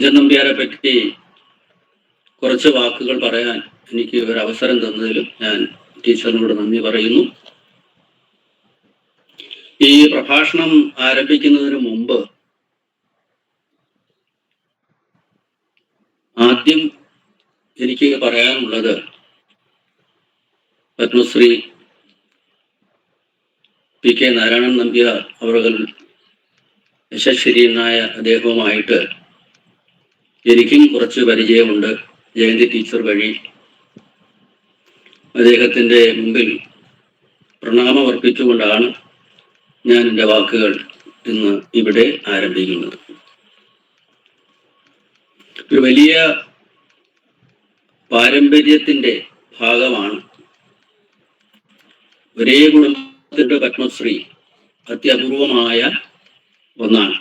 കുഞ്ചൻ നമ്പ്യാരെ പറ്റി കുറച്ച് വാക്കുകൾ പറയാൻ എനിക്ക് ഒരു അവസരം തന്നതിലും ഞാൻ ടീച്ചറിനോട് നന്ദി പറയുന്നു. ഈ പ്രഭാഷണം ആരംഭിക്കുന്നതിന് മുമ്പ് ആദ്യം എനിക്ക് പറയാനുള്ളത് പത്മശ്രീ പി കെ നാരായണൻ നമ്പ്യാർ അവர்கள் യശസ്വരീയനായ അദ്ദേഹവുമായിട്ട് എനിക്കും കുറച്ച് പരിചയമുണ്ട്. ജയന്തി ടീച്ചർ വഴി അദ്ദേഹത്തിൻ്റെ മുമ്പിൽ പ്രണാമം അർപ്പിച്ചുകൊണ്ടാണ് ഞാൻ എൻ്റെ വാക്കുകൾ ഇന്ന് ഇവിടെ ആരംഭിക്കുന്നത്. ഒരു വലിയ പാരമ്പര്യത്തിൻ്റെ ഭാഗമാണ്. ഒരേ കുടുംബത്തിൻ്റെ പത്മശ്രീ അത്യപൂർവമായ ഒന്നാണ്.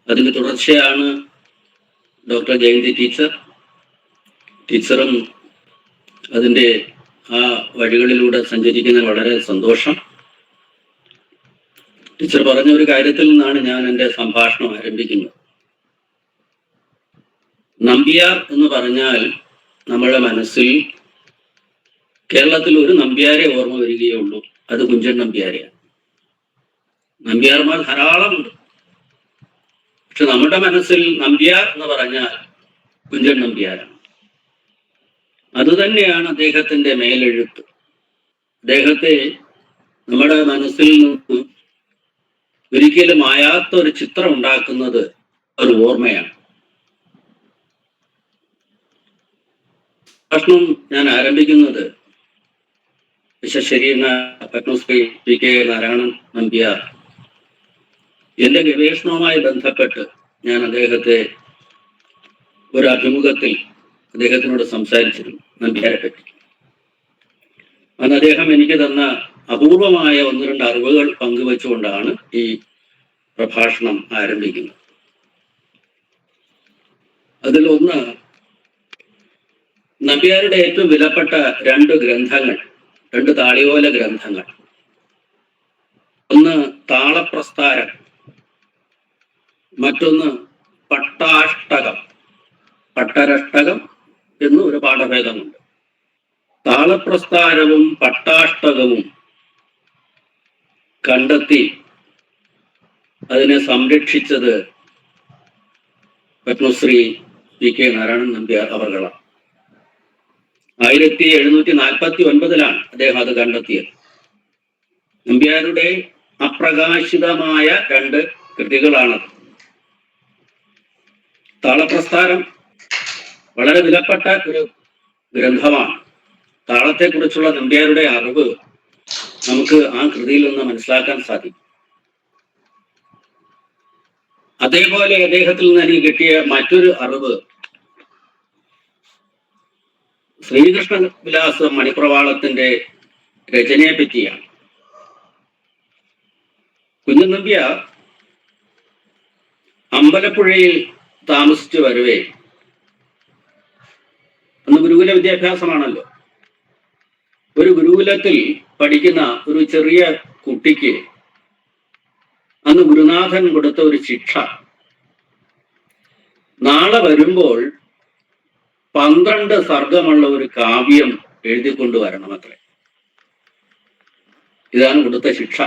അതിൻ്റെ തുടർച്ചയാണ് ഡോക്ടർ ജയന്തി ടീച്ചറും അതിൻ്റെ ആ വഴികളിലൂടെ സഞ്ചരിക്കുന്നതിന് വളരെ സന്തോഷം. ടീച്ചർ പറഞ്ഞ ഒരു കാര്യത്തിൽ നിന്നാണ് ഞാൻ എൻ്റെ സംഭാഷണം ആരംഭിക്കുന്നത്. നമ്പ്യാർ എന്ന് പറഞ്ഞാൽ നമ്മുടെ മനസ്സിൽ കേരളത്തിൽ ഒരു നമ്പ്യാരെ ഓർമ്മ വരികയുള്ളൂ, അത് കുഞ്ചൻ നമ്പ്യാരെയാണ്. നമ്പ്യാർമാർ ധാരാളമുണ്ട്, പക്ഷെ നമ്മുടെ മനസ്സിൽ നമ്പ്യാർ എന്ന് പറഞ്ഞാൽ കുഞ്ചൻ നമ്പ്യാരാണ്. അതുതന്നെയാണ് അദ്ദേഹത്തിന്റെ മേലെഴുത്ത്. അദ്ദേഹത്തെ നമ്മുടെ മനസ്സിൽ നിന്ന് ഒരിക്കലും മായാത്ത ഒരു ചിത്രം ഉണ്ടാക്കുന്നത് ഒരു ഓർമ്മയാണ്. പ്രശ്നം ഞാൻ ആരംഭിക്കുന്നത് യശസ്വരീയനായ പത്മശ്രീ പി കെ നാരായണൻ നമ്പ്യാർ എൻ്റെ ഗവേഷണവുമായി ബന്ധപ്പെട്ട് ഞാൻ അദ്ദേഹത്തെ ഒരു അഭിമുഖത്തിൽ അദ്ദേഹത്തിനോട് സംസാരിച്ചിരുന്നു നമ്പ്യാരെ പറ്റി. അന്ന് അദ്ദേഹം എനിക്ക് തന്ന അപൂർവമായ 1-2 അറിവുകൾ പങ്കുവെച്ചുകൊണ്ടാണ് ഈ പ്രഭാഷണം ആരംഭിക്കുന്നത്. അതിലൊന്ന്, നമ്പ്യാരുടെ ഏറ്റവും വിലപ്പെട്ട 2 ഗ്രന്ഥങ്ങൾ, 2 താളിയോല ഗ്രന്ഥങ്ങൾ. ഒന്ന് താളപ്രസ്ഥാരം, മറ്റൊന്ന് പട്ടാഷ്ടകം. പട്ടരഷ്ടകം എന്ന് ഒരു പാഠഭേദമുണ്ട്. താളപ്രസ്ഥാരവും പട്ടാഷ്ടകവും കണ്ടെത്തി അതിനെ സംരക്ഷിച്ചത് പത്മശ്രീ പി കെ നാരായണൻ നമ്പ്യാർ അവർകളാണ്. 1749 അദ്ദേഹം അത് കണ്ടെത്തിയത്. നമ്പ്യാരുടെ അപ്രകാശിതമായ 2 കൃതികളാണത്. താളപ്രസ്ഥാരം വളരെ വിലപ്പെട്ട ഒരു ഗ്രന്ഥമാണ്. താളത്തെക്കുറിച്ചുള്ള നമ്പ്യാരുടെ അറിവ് നമുക്ക് ആ കൃതിയിൽ നിന്ന് മനസ്സിലാക്കാൻ സാധിക്കും. അതേപോലെ അദ്ദേഹത്തിൽ നിന്ന് എനിക്ക് കിട്ടിയ മറ്റൊരു അറിവ് ശ്രീകൃഷ്ണ വിലാസ മണിപ്രവാളത്തിന്റെ രചനയെ പറ്റിയാണ്. കുഞ്ചൻ നമ്പ്യാർ അമ്പലപ്പുഴയിൽ താമസിച്ചു വരവേ, അന്ന് ഗുരുകുല വിദ്യാഭ്യാസമാണല്ലോ, ഒരു ഗുരുകുലത്തിൽ പഠിക്കുന്ന ഒരു ചെറിയ കുട്ടിക്ക് അന്ന് ഗുരുനാഥൻ കൊടുത്ത ഒരു ശിക്ഷ, നാളെ വരുമ്പോൾ 12 സർഗമുള്ള ഒരു കാവ്യം എഴുതിക്കൊണ്ടുവരണമത്രേ. ഇതാണ് കൊടുത്ത ശിക്ഷ.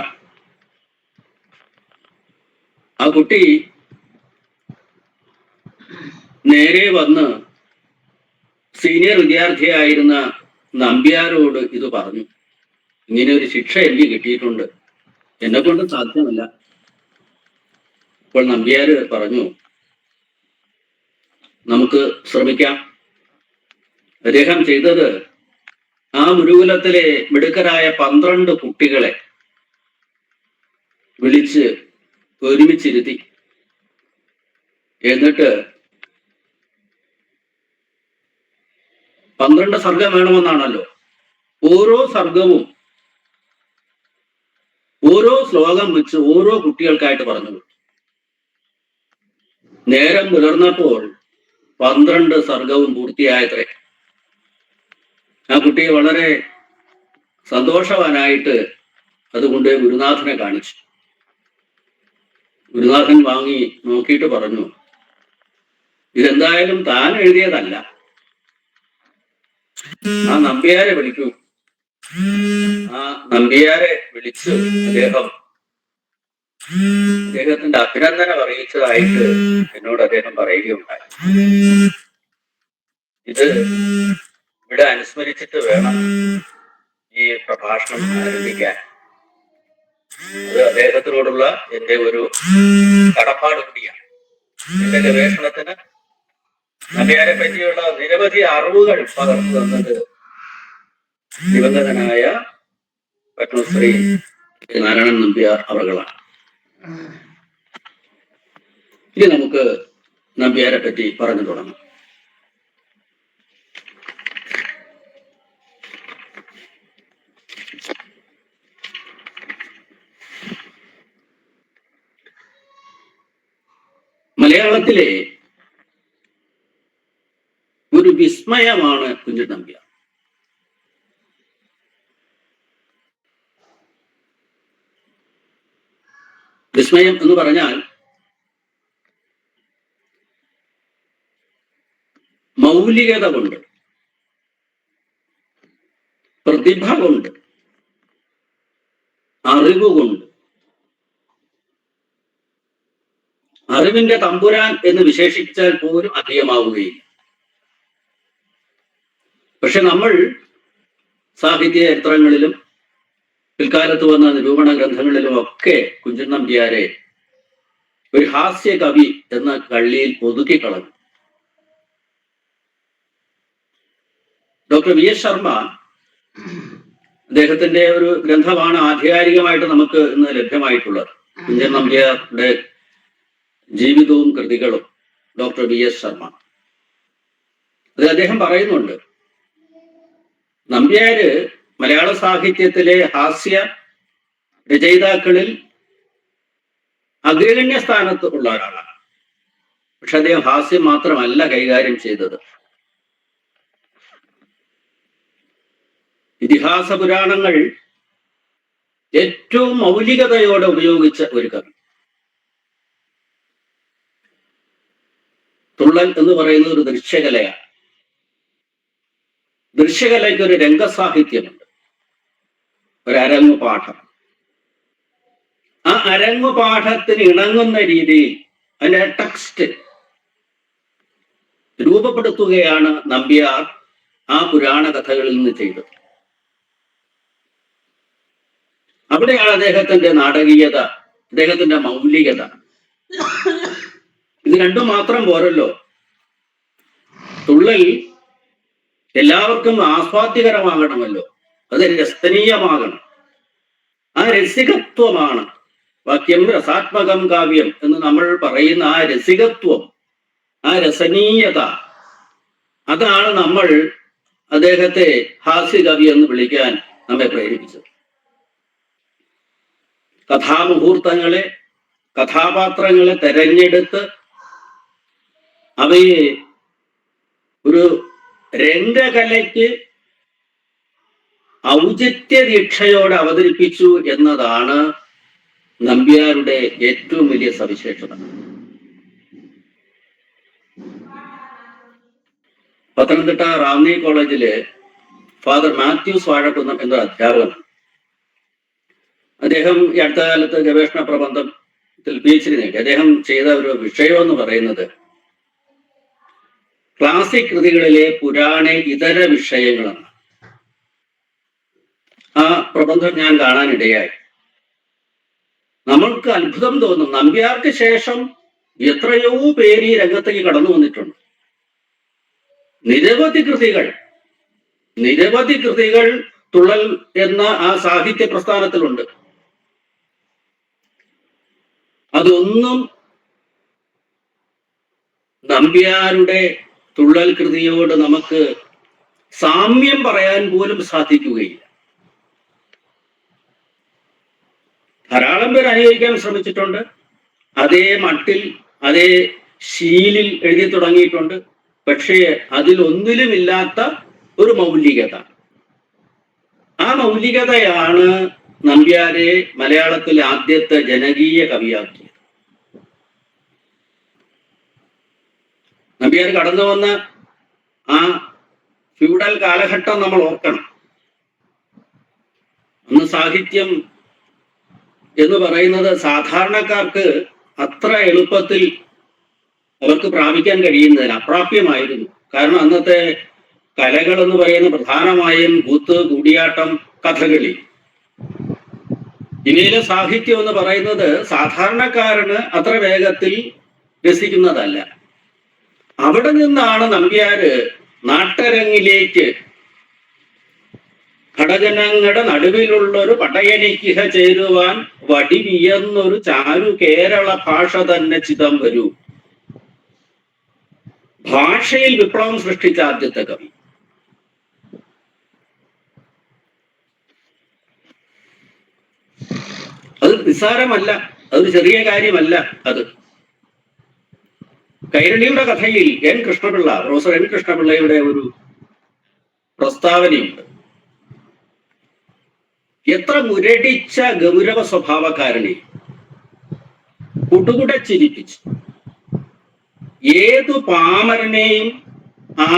ആ കുട്ടി നേരെ വന്ന് സീനിയർ വിദ്യാർത്ഥിയായിരുന്ന നമ്പ്യാരോട് ഇത് പറഞ്ഞു. ഇങ്ങനെ ഒരു ശിക്ഷ എനിക്ക് കിട്ടിയിട്ടുണ്ട്, എന്നെ കൊണ്ട് സാധ്യമല്ല. അപ്പോൾ നമ്പ്യാര് പറഞ്ഞു, നമുക്ക് ശ്രമിക്കാം. അദ്ദേഹം ചെയ്തത്, ആ ഗുരുകുലത്തിലെ മിടുക്കരായ 12 കുട്ടികളെ വിളിച്ച് ഒരുമിച്ചിരുത്തി. എന്നിട്ട് 12 സർഗം വേണമെന്നാണല്ലോ. ഓരോ സർഗവും ഓരോ ശ്ലോകം വെച്ച് ഓരോ കുട്ടികൾക്കായിട്ട് പറഞ്ഞു. നേരം പുലർന്നപ്പോൾ 12 സർഗവും പൂർത്തിയായത്രേ. ആ കുട്ടിയെ വളരെ സന്തോഷവാനായിട്ട് അതുകൊണ്ട് ഗുരുനാഥനെ കാണിച്ചു. ഗുരുനാഥൻ വാങ്ങി നോക്കിയിട്ട് പറഞ്ഞു, ഇതെന്തായാലും താൻ എഴുതിയതല്ല. ആ നമ്പ്യാരെ വിളിക്കൂ. ആ നമ്പ്യാരെ വിളിച്ച് അദ്ദേഹത്തിന്റെ അഭിനന്ദനം അറിയിച്ചതായിട്ട് എന്നോട് അദ്ദേഹം പറയുകയുണ്ടായി. ഇത് ഇവിടെ അനുസ്മരിച്ചിട്ട് വേണം ഈ പ്രഭാഷണം ആരംഭിക്കാൻ. അത് അദ്ദേഹത്തിനോടുള്ള എന്റെ ഒരു കടപ്പാട് കൂടിയാണ്. എന്റെ ഗവേഷണത്തിന് നമ്പ്യാരെ പറ്റിയുള്ള നിരവധി അറിവുകൾ പകർന്നു തന്നത് ദിവംഗതനായ പത്മശ്രീ നാരായണൻ നമ്പ്യാർ അവറുകളാണ്. ഇനി നമുക്ക് നമ്പ്യാരെ പറ്റി പറഞ്ഞു തുടങ്ങാം. മലയാളത്തിലെ ഒരു വിസ്മയമാണ് കുഞ്ചൻ നമ്പ്യാർ. വിസ്മയം എന്ന് പറഞ്ഞാൽ മൗലികത കൊണ്ട്, പ്രതിഭ കൊണ്ട്, അറിവുകൊണ്ട്, അറിവിന്റെ തമ്പുരാൻ എന്ന് വിശേഷിപ്പിച്ചാൽ പോലും അധികമാവുകയില്ല. പക്ഷെ നമ്മൾ സാഹിത്യ ചരിത്രങ്ങളിലും പിൽക്കാലത്ത് വന്ന നിരൂപണ ഗ്രന്ഥങ്ങളിലും ഒക്കെ കുഞ്ചൻ നമ്പ്യാരെ ഒരു ഹാസ്യ കവി എന്ന കള്ളിയിൽ ഒതുക്കിക്കളഞ്ഞു. ഡോക്ടർ വി എസ് ശർമ്മ, അദ്ദേഹത്തിന്റെ ഒരു ഗ്രന്ഥമാണ് ആധികാരികമായിട്ട് നമുക്ക് ഇന്ന് ലഭ്യമായിട്ടുള്ളത്, കുഞ്ചൻ നമ്പ്യാരുടെ ജീവിതവും കൃതികളും. ഡോക്ടർ വി എസ് ശർമ്മ അത് അദ്ദേഹം പറയുന്നുണ്ട്, നമ്പ്യാര് മലയാള സാഹിത്യത്തിലെ ഹാസ്യ രചയിതാക്കളിൽ അഗ്രഗണ്യ സ്ഥാനത്ത് ഉള്ള ഒരാളാണ്. പക്ഷെ അദ്ദേഹം ഹാസ്യം മാത്രമല്ല കൈകാര്യം ചെയ്തത്. ഇതിഹാസ പുരാണങ്ങൾ ഏറ്റവും മൗലികതയോടെ ഉപയോഗിച്ച ഒരു കവി. തുള്ളൽ എന്ന് പറയുന്നത് ഒരു ദൃശ്യകലയാണ്. ദൃശ്യകലയ്ക്ക് ഒരു രംഗസാഹിത്യമുണ്ട്, ഒരു അരങ്ങുപാഠം. ആ അരങ്ങുപാഠത്തിന് ഇണങ്ങുന്ന രീതിയിൽ അതിന്റെ ടെക്സ്റ്റ് രൂപപ്പെടുത്തുകയാണ് നമ്പ്യാർ ആ പുരാണ കഥകളിൽ നിന്ന് ചെയ്തത്. അവിടെയാണ് അദ്ദേഹത്തിന്റെ നാടകീയത, അദ്ദേഹത്തിന്റെ മൗലികത. ഇത് രണ്ടും മാത്രം പോരല്ലോ. തുള്ളൽ എല്ലാവർക്കും ആസ്വാദ്യകരമാകണമല്ലോ, അത് രസനീയമാകണം. ആ രസികത്വമാണ് വാക്യം രസാത്മകം കാവ്യം എന്ന് നമ്മൾ പറയുന്ന ആ രസികത്വം, ആ രസനീയത, അതാണ് നമ്മൾ അദ്ദേഹത്തെ ഹാസ്യകവി എന്ന് വിളിക്കാൻ നമ്മെ പ്രേരിപ്പിച്ചത്. കഥാമുഹൂർത്തങ്ങളെ, കഥാപാത്രങ്ങളെ തെരഞ്ഞെടുത്ത് അവയെ ഒരു രംഗകലയ്ക്ക് ഔചിത്യ ദീക്ഷയോടെ അവതരിപ്പിച്ചു എന്നതാണ് നമ്പ്യാരുടെ ഏറ്റവും വലിയ സവിശേഷത. പത്തനംതിട്ട റാന്നി കോളേജില് ഫാദർ മാത്യൂസ് വാഴക്കുന്നം എന്നൊരു അധ്യാപകനാണ്. അദ്ദേഹം ഈ അടുത്ത കാലത്ത് ഗവേഷണ പ്രബന്ധത്തിൽ PhD നേടി. അദ്ദേഹം ചെയ്ത ഒരു വിഷയം എന്ന് പറയുന്നത് ക്ലാസിക് കൃതികളിലെ പുരാണ ഇതര വിഷയങ്ങളാണ്. ആ പ്രബന്ധം ഞാൻ കാണാനിടയായി. നമ്മൾക്ക് അത്ഭുതം തോന്നും. നമ്പ്യാർക്ക് ശേഷം എത്രയോ പേര് ഈ രംഗത്തേക്ക് കടന്നു വന്നിട്ടുണ്ട്. നിരവധി കൃതികൾ തുള്ളൽ എന്ന ആ സാഹിത്യ പ്രസ്ഥാനത്തിലുണ്ട്. അതൊന്നും നമ്പ്യാരുടെ തുള്ളൽ കൃതിയോട് നമുക്ക് സാമ്യം പറയാൻ പോലും സാധിക്കുകയില്ല. ധാരാളം പേർ അനുകരിക്കാൻ ശ്രമിച്ചിട്ടുണ്ട്. അതേ മട്ടിൽ, അതേ ശീലിൽ എഴുതി തുടങ്ങിയിട്ടുണ്ട്. പക്ഷേ അതിലൊന്നിലുമില്ലാത്ത ഒരു മൗലികത. ആ മൗലികതയാണ് നമ്പ്യാരെ മലയാളത്തിലെ ആദ്യത്തെ ജനകീയ കവിയാക്കിയത്. നമ്പ്യാർ കടന്നു വന്ന ആ ഫ്യൂഡൽ കാലഘട്ടം നമ്മൾ ഓർക്കണം. അന്ന് സാഹിത്യം എന്ന് പറയുന്നത് സാധാരണക്കാർക്ക് അത്ര എളുപ്പത്തിൽ അവർക്ക് പ്രാപിക്കാൻ കഴിയുന്നതിന് അപ്രാപ്യമായിരുന്നു. കാരണം അന്നത്തെ കലകൾ എന്ന് പറയുന്ന പ്രധാനമായും കൂത്ത്, കൂടിയാട്ടം, കഥകളി, ഇവയിലെ സാഹിത്യം എന്ന് പറയുന്നത് സാധാരണക്കാരന് അത്ര വേഗത്തിൽ രസിക്കുന്നതല്ല. അവിടെ നിന്നാണ് നമ്പ്യാര് നാട്ടരങ്ങിലേക്ക് ഘടജനങ്ങളുടെ നടുവിലുള്ളൊരു പടയണിക്കിഹ ചേരുവാൻ വടിവിയർന്നൊരു ചാരു കേരള ഭാഷ തന്നെ ചിതം വരൂ. ഭാഷയിൽ വിപ്ലവം സൃഷ്ടിച്ച ആദ്യത്തെ കവി. അത് നിസ്സാരമല്ല, അതൊരു ചെറിയ കാര്യമല്ല. അത് കൈരളിയുടെ കഥയിൽ പ്രൊഫസർ എൻ കൃഷ്ണപിള്ളയുടെ ഒരു പ്രസ്താവനയുണ്ട്. എത്ര മുരടിച്ച ഗൗരവ സ്വഭാവക്കാരനെ കുടുകുടച്ചിരിപ്പിച്ച് ഏതു പാമരനെയും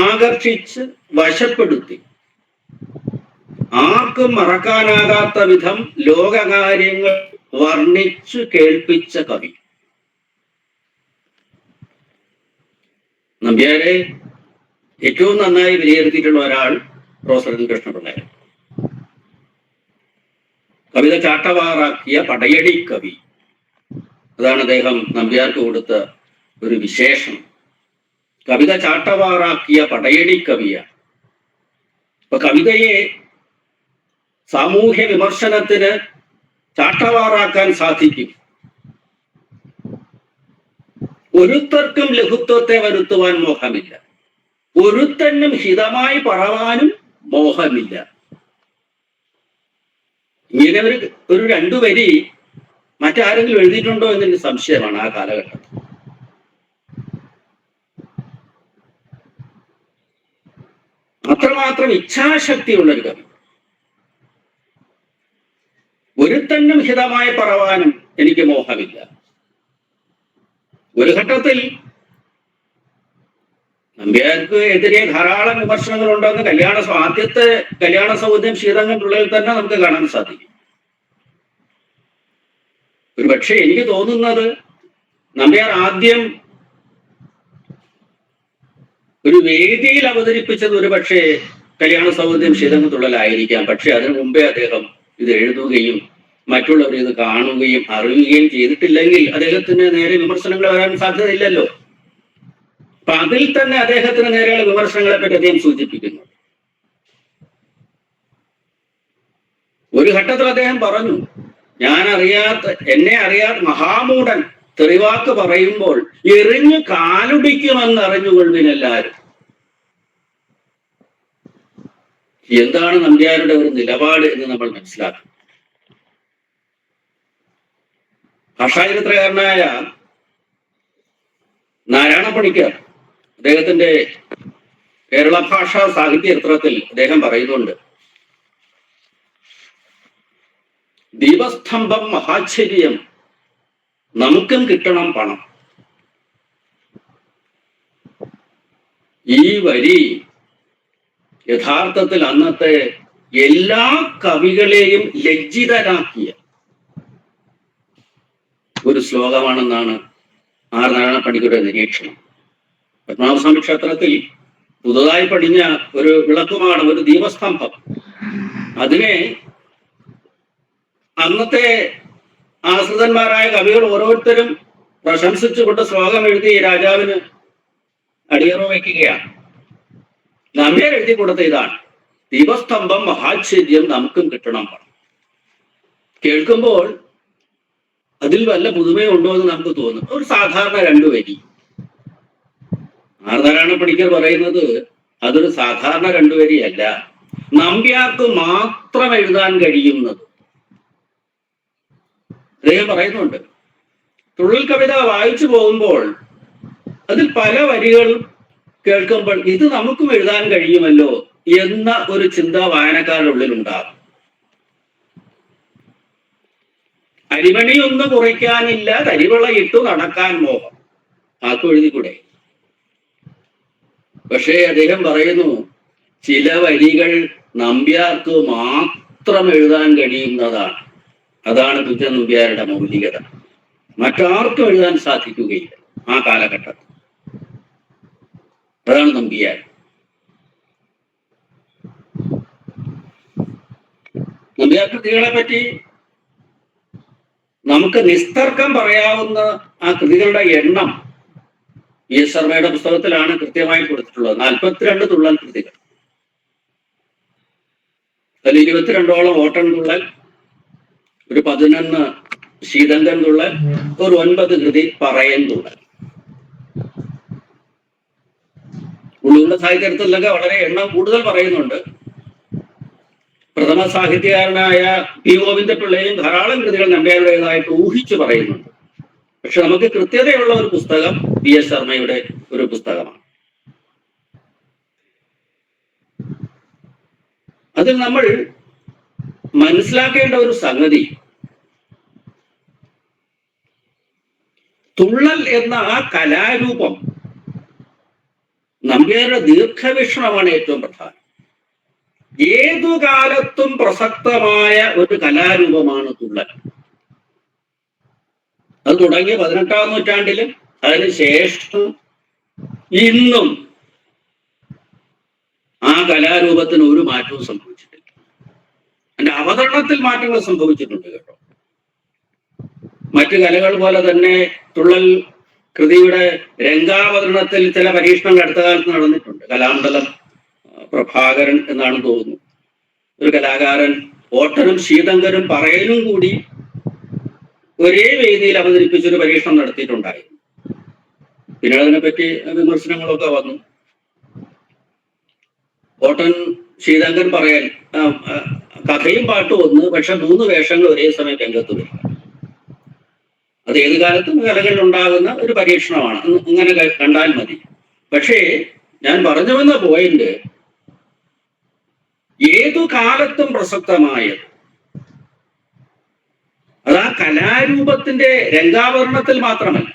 ആകർഷിച്ച് വശപ്പെടുത്തി ആർക്കും മറക്കാനാകാത്ത വിധം ലോകകാര്യങ്ങൾ വർണ്ണിച്ചു കേൾപ്പിച്ച കവി. നമ്പ്യാരെ ഏറ്റവും നന്നായി വിലയിരുത്തിയിട്ടുള്ള ഒരാൾ പ്രൊഫസർ എൻ കൃഷ്ണപിള്ളയാണ്. കവിത ചാട്ടവാറാക്കിയ പടയടി കവി, അതാണ് അദ്ദേഹം നമ്പ്യാർക്ക് കൊടുത്ത ഒരു വിശേഷം. കവിത ചാട്ടവാറാക്കിയ പടയടി കവിയാണ്. അപ്പൊ കവിതയെ സാമൂഹ്യ വിമർശനത്തിന് ചാട്ടവാറാക്കാൻ സാധിക്കും. ഒരുത്തർക്കും ലഘുത്വത്തെ വരുത്തുവാൻ മോഹമില്ല, ഒരുത്തനും ഹിതമായി പറവാനും മോഹമില്ല. ഇങ്ങനെ ഒരു രണ്ടു വരി മറ്റാരെങ്കിലും എഴുതിയിട്ടുണ്ടോ എന്നൊരു സംശയമാണ് ആ കാലഘട്ടത്തിൽ. അത്രമാത്രം ഇച്ഛാശക്തിയുള്ളൊരു കവി. ഒരുത്തനും ഹിതമായി പറവാനും എനിക്ക് മോഹമില്ല. ഒരു ഘട്ടത്തിൽ നമ്പ്യാർക്ക് എതിരെ ധാരാളം വിമർശനങ്ങൾ ഉണ്ടെന്ന് ആദ്യത്തെ കല്യാണ സൗന്ദര്യം ശീതങ്ങളുള്ളിൽ തന്നെ നമുക്ക് കാണാൻ സാധിക്കും. ഒരു പക്ഷേ എനിക്ക് തോന്നുന്നത് നമ്പ്യാർ ആദ്യം ഒരു വേദിയിൽ അവതരിപ്പിച്ചത് ഒരു പക്ഷേ കല്യാണ സൗന്ദര്യം ശീതങ്ങളുള്ളിലായിരിക്കാം. പക്ഷെ അതിനു മുമ്പേ അദ്ദേഹം ഇത് എഴുതുകയും മറ്റുള്ളവർ ഇത് കാണുകയും അറിയുകയും ചെയ്തിട്ടില്ലെങ്കിൽ അദ്ദേഹത്തിന് നേരെ വിമർശനങ്ങൾ വരാൻ സാധ്യതയില്ലല്ലോ. അപ്പൊ അതിൽ തന്നെ അദ്ദേഹത്തിന് നേരെയുള്ള വിമർശനങ്ങളെ പറ്റി അദ്ദേഹം സൂചിപ്പിക്കുന്നു. ഒരു ഘട്ടത്തിൽ അദ്ദേഹം പറഞ്ഞു, എന്നെ അറിയാത്ത മഹാമൂഢൻ തെറിവാക്ക് പറയുമ്പോൾ എറിഞ്ഞു കാലുടിക്കുമെന്ന് അറിഞ്ഞുകൊള്ളുവിനെല്ലാരും. എന്താണ് നമ്പ്യാരുടെ ഒരു നിലപാട് എന്ന് നമ്മൾ മനസ്സിലാക്കും. ഭാഷാചരിത്രകാരനായ നാരായണ പണിക്കർ അദ്ദേഹത്തിന്റെ കേരള ഭാഷാ സാഹിത്യ ചരിത്രത്തിൽ അദ്ദേഹം പറയുന്നുണ്ട്, ദീപസ്തംഭം മഹാശ്ചര്യം, നമുക്കും കിട്ടണം പണം. ഈ വരി യഥാർത്ഥത്തിൽ അന്നത്തെ എല്ലാ കവികളെയും ലജ്ജിതരാക്കിയ ഒരു ശ്ലോകമാണെന്നാണ് ആർ നാരായണ പണിക്കരുടെ നിരീക്ഷണം. പത്മനാഭസ്വാമി ക്ഷേത്രത്തിൽ പുതുതായി പടിഞ്ഞ ഒരു വിളക്കുമാണ്, ഒരു ദീപസ്തംഭം. അതിനെ അന്നത്തെ ആശ്രിതന്മാരായ കവികൾ ഓരോരുത്തരും പ്രശംസിച്ചുകൊണ്ട് ശ്ലോകം എഴുതി രാജാവിന് അടിയറവ് വയ്ക്കുകയാണ്. നമ്പ്യാർ എഴുതി കൊടുത്ത ഇതാണ്, ദീപസ്തംഭം മഹാശ്ചര്യം, നമുക്കും കിട്ടണം പണം. കേൾക്കുമ്പോൾ അതിൽ വല്ല പുതുമയുണ്ടോ എന്ന് നമുക്ക് തോന്നും. ഒരു സാധാരണ രണ്ടു വരി. ആർ നാരായണ പണിക്കർ പറയുന്നത് അതൊരു സാധാരണ രണ്ടു വരിയല്ല, നമ്പ്യാർക്ക് മാത്രം എഴുതാൻ കഴിയുന്നത്. അദ്ദേഹം പറയുന്നുണ്ട്, തുള്ളൽ കവിത വായിച്ചു പോകുമ്പോൾ അതിൽ പല വരികൾ കേൾക്കുമ്പോൾ ഇത് നമുക്കും എഴുതാൻ കഴിയുമല്ലോ എന്ന ഒരു ചിന്ത വായനക്കാരുടെ ഉള്ളിൽ ഉണ്ടാകും. അരിമണി ഒന്ന് കുറയ്ക്കാനില്ല, തരിവളയിട്ടു നടക്കാൻ മോഹം. ആർക്കും എഴുതിക്കൂടെ? പക്ഷേ അദ്ദേഹം പറയുന്നു ചില വരികൾ നമ്പ്യാർക്ക് മാത്രം എഴുതാൻ കഴിയുന്നതാണ്. അതാണ് കുഞ്ചൻ നമ്പ്യാരുടെ മൗലികത. മറ്റാർക്കും എഴുതാൻ സാധിക്കുകയില്ല ആ കാലഘട്ടത്തിൽ. അതാണ് നമ്പ്യാർ. നമ്പ്യാർ കൃതികളെ പറ്റി നമുക്ക് നിസ്തർക്കം പറയാവുന്ന ആ കൃതികളുടെ എണ്ണം VS ശർമ്മയുടെ പുസ്തകത്തിലാണ് കൃത്യമായി കൊടുത്തിട്ടുള്ളത്. 42 തുള്ളൽ കൃതികൾ. അതിൽ 22ഓളം ഓട്ടൻ തുള്ളൽ, ഒരു 11 ശീതങ്കൻ തുള്ളൽ, ഒരു 9 കൃതി പറയൻ തുള്ളൽ. ഉള്ളിലുള്ള സാഹിത്യത്തിലൊക്കെ വളരെ എണ്ണം കൂടുതൽ പറയുന്നുണ്ട്. പ്രഥമ സാഹിത്യകാരനായ പി ഗോവിന്ദപിള്ളയും ധാരാളം കൃതികൾ നമ്പ്യാരുടേതായിട്ട് ഊഹിച്ചു പറയുന്നുണ്ട്. പക്ഷെ നമുക്ക് കൃത്യതയുള്ള ഒരു പുസ്തകം VS ശർമ്മയുടെ ഒരു പുസ്തകമാണ്. അതിൽ നമ്മൾ മനസ്സിലാക്കേണ്ട ഒരു സംഗതി, തുള്ളൽ എന്ന ആ കലാരൂപം നമ്പ്യാരുടെ ദീർഘവീക്ഷണമാണ് ഏറ്റവും പ്രധാനം. ഏതു കാലത്തും പ്രസക്തമായ ഒരു കലാരൂപമാണ് തുള്ളൽ. അത് തുടങ്ങിയ 18ാം നൂറ്റാണ്ടിലും അതിനുശേഷം ഇന്നും ആ കലാരൂപത്തിന് ഒരു മാറ്റവും സംഭവിച്ചിട്ടില്ല. അതിന്റെ അവതരണത്തിൽ മാറ്റങ്ങൾ സംഭവിച്ചിട്ടുണ്ട് കേട്ടോ. മറ്റു കലകൾ പോലെ തന്നെ തുള്ളൽ കൃതിയുടെ രംഗാവതരണത്തിൽ ചില പരീക്ഷണങ്ങൾ അടുത്ത കാലത്ത് നടന്നിട്ടുണ്ട്. കലാമണ്ഡലം പ്രഭാകരൻ എന്നാണ് തോന്നുന്നു, ഒരു കലാകാരൻ ഓട്ടനും ശീതങ്കനും പറയലും കൂടി ഒരേ വേദിയിൽ അവതരിപ്പിച്ചൊരു പരീക്ഷണം നടത്തിയിട്ടുണ്ടായിരുന്നു. പിന്നീട് അതിനെപ്പറ്റി വിമർശനങ്ങളൊക്കെ വന്നു. ഓട്ടൻ ശീതങ്കൻ പറയൽ കഥയും പാട്ടും ഒന്ന്, പക്ഷെ 3 വേഷങ്ങൾ ഒരേ സമയം രംഗത്ത് വരിക. അത് ഏത് കാലത്തും കലകളിൽ ഉണ്ടാകുന്ന ഒരു പരീക്ഷണമാണ്. ഇങ്ങനെ കണ്ടാൽ മതി. പക്ഷേ ഞാൻ പറഞ്ഞു വന്ന പോയിന്റ്, ഏതു കാലത്തും പ്രസക്തമായത് അത് ആ കലാരൂപത്തിന്റെ രംഗാവതരണത്തിൽ മാത്രമല്ല.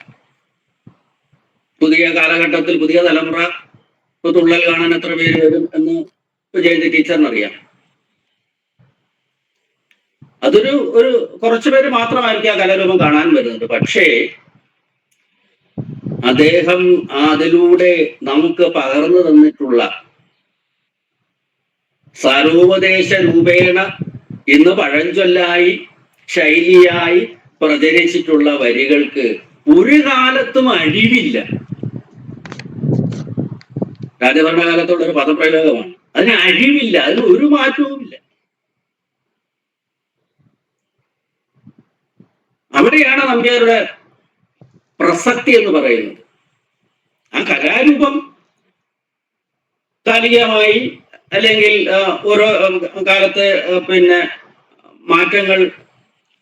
പുതിയ കാലഘട്ടത്തിൽ പുതിയ തലമുറ തുള്ളൽ കാണാൻ എത്ര പേര് വരും എന്ന് ജയന്തി ടീച്ചറിനറിയാം. അതൊരു കുറച്ചു പേര് മാത്രമായിരിക്കും ആ കലാരൂപം കാണാൻ വരുന്നത്. പക്ഷേ അദ്ദേഹം അതിലൂടെ നമുക്ക് പകർന്നു തന്നിട്ടുള്ള സാരോപദേശ രൂപേണ ഇന്ന് പഴഞ്ചൊല്ലായി ശൈലിയായി പ്രചരിച്ചിട്ടുള്ള വരികൾക്ക് ഒരു കാലത്തും അഴിവില്ല. രാജഭരണകാലത്തുള്ള ഒരു പദപ്രയോഗമാണ്. അതിന് അഴിവില്ല, അതിന് ഒരു മാറ്റവുമില്ല. അവിടെയാണ് നമ്പ്യാരുടെ പ്രസക്തി എന്ന് പറയുന്നത്. ആ കലാരൂപം കാലികമായി അല്ലെങ്കിൽ ഓരോ കാലത്തെ മാറ്റങ്ങൾ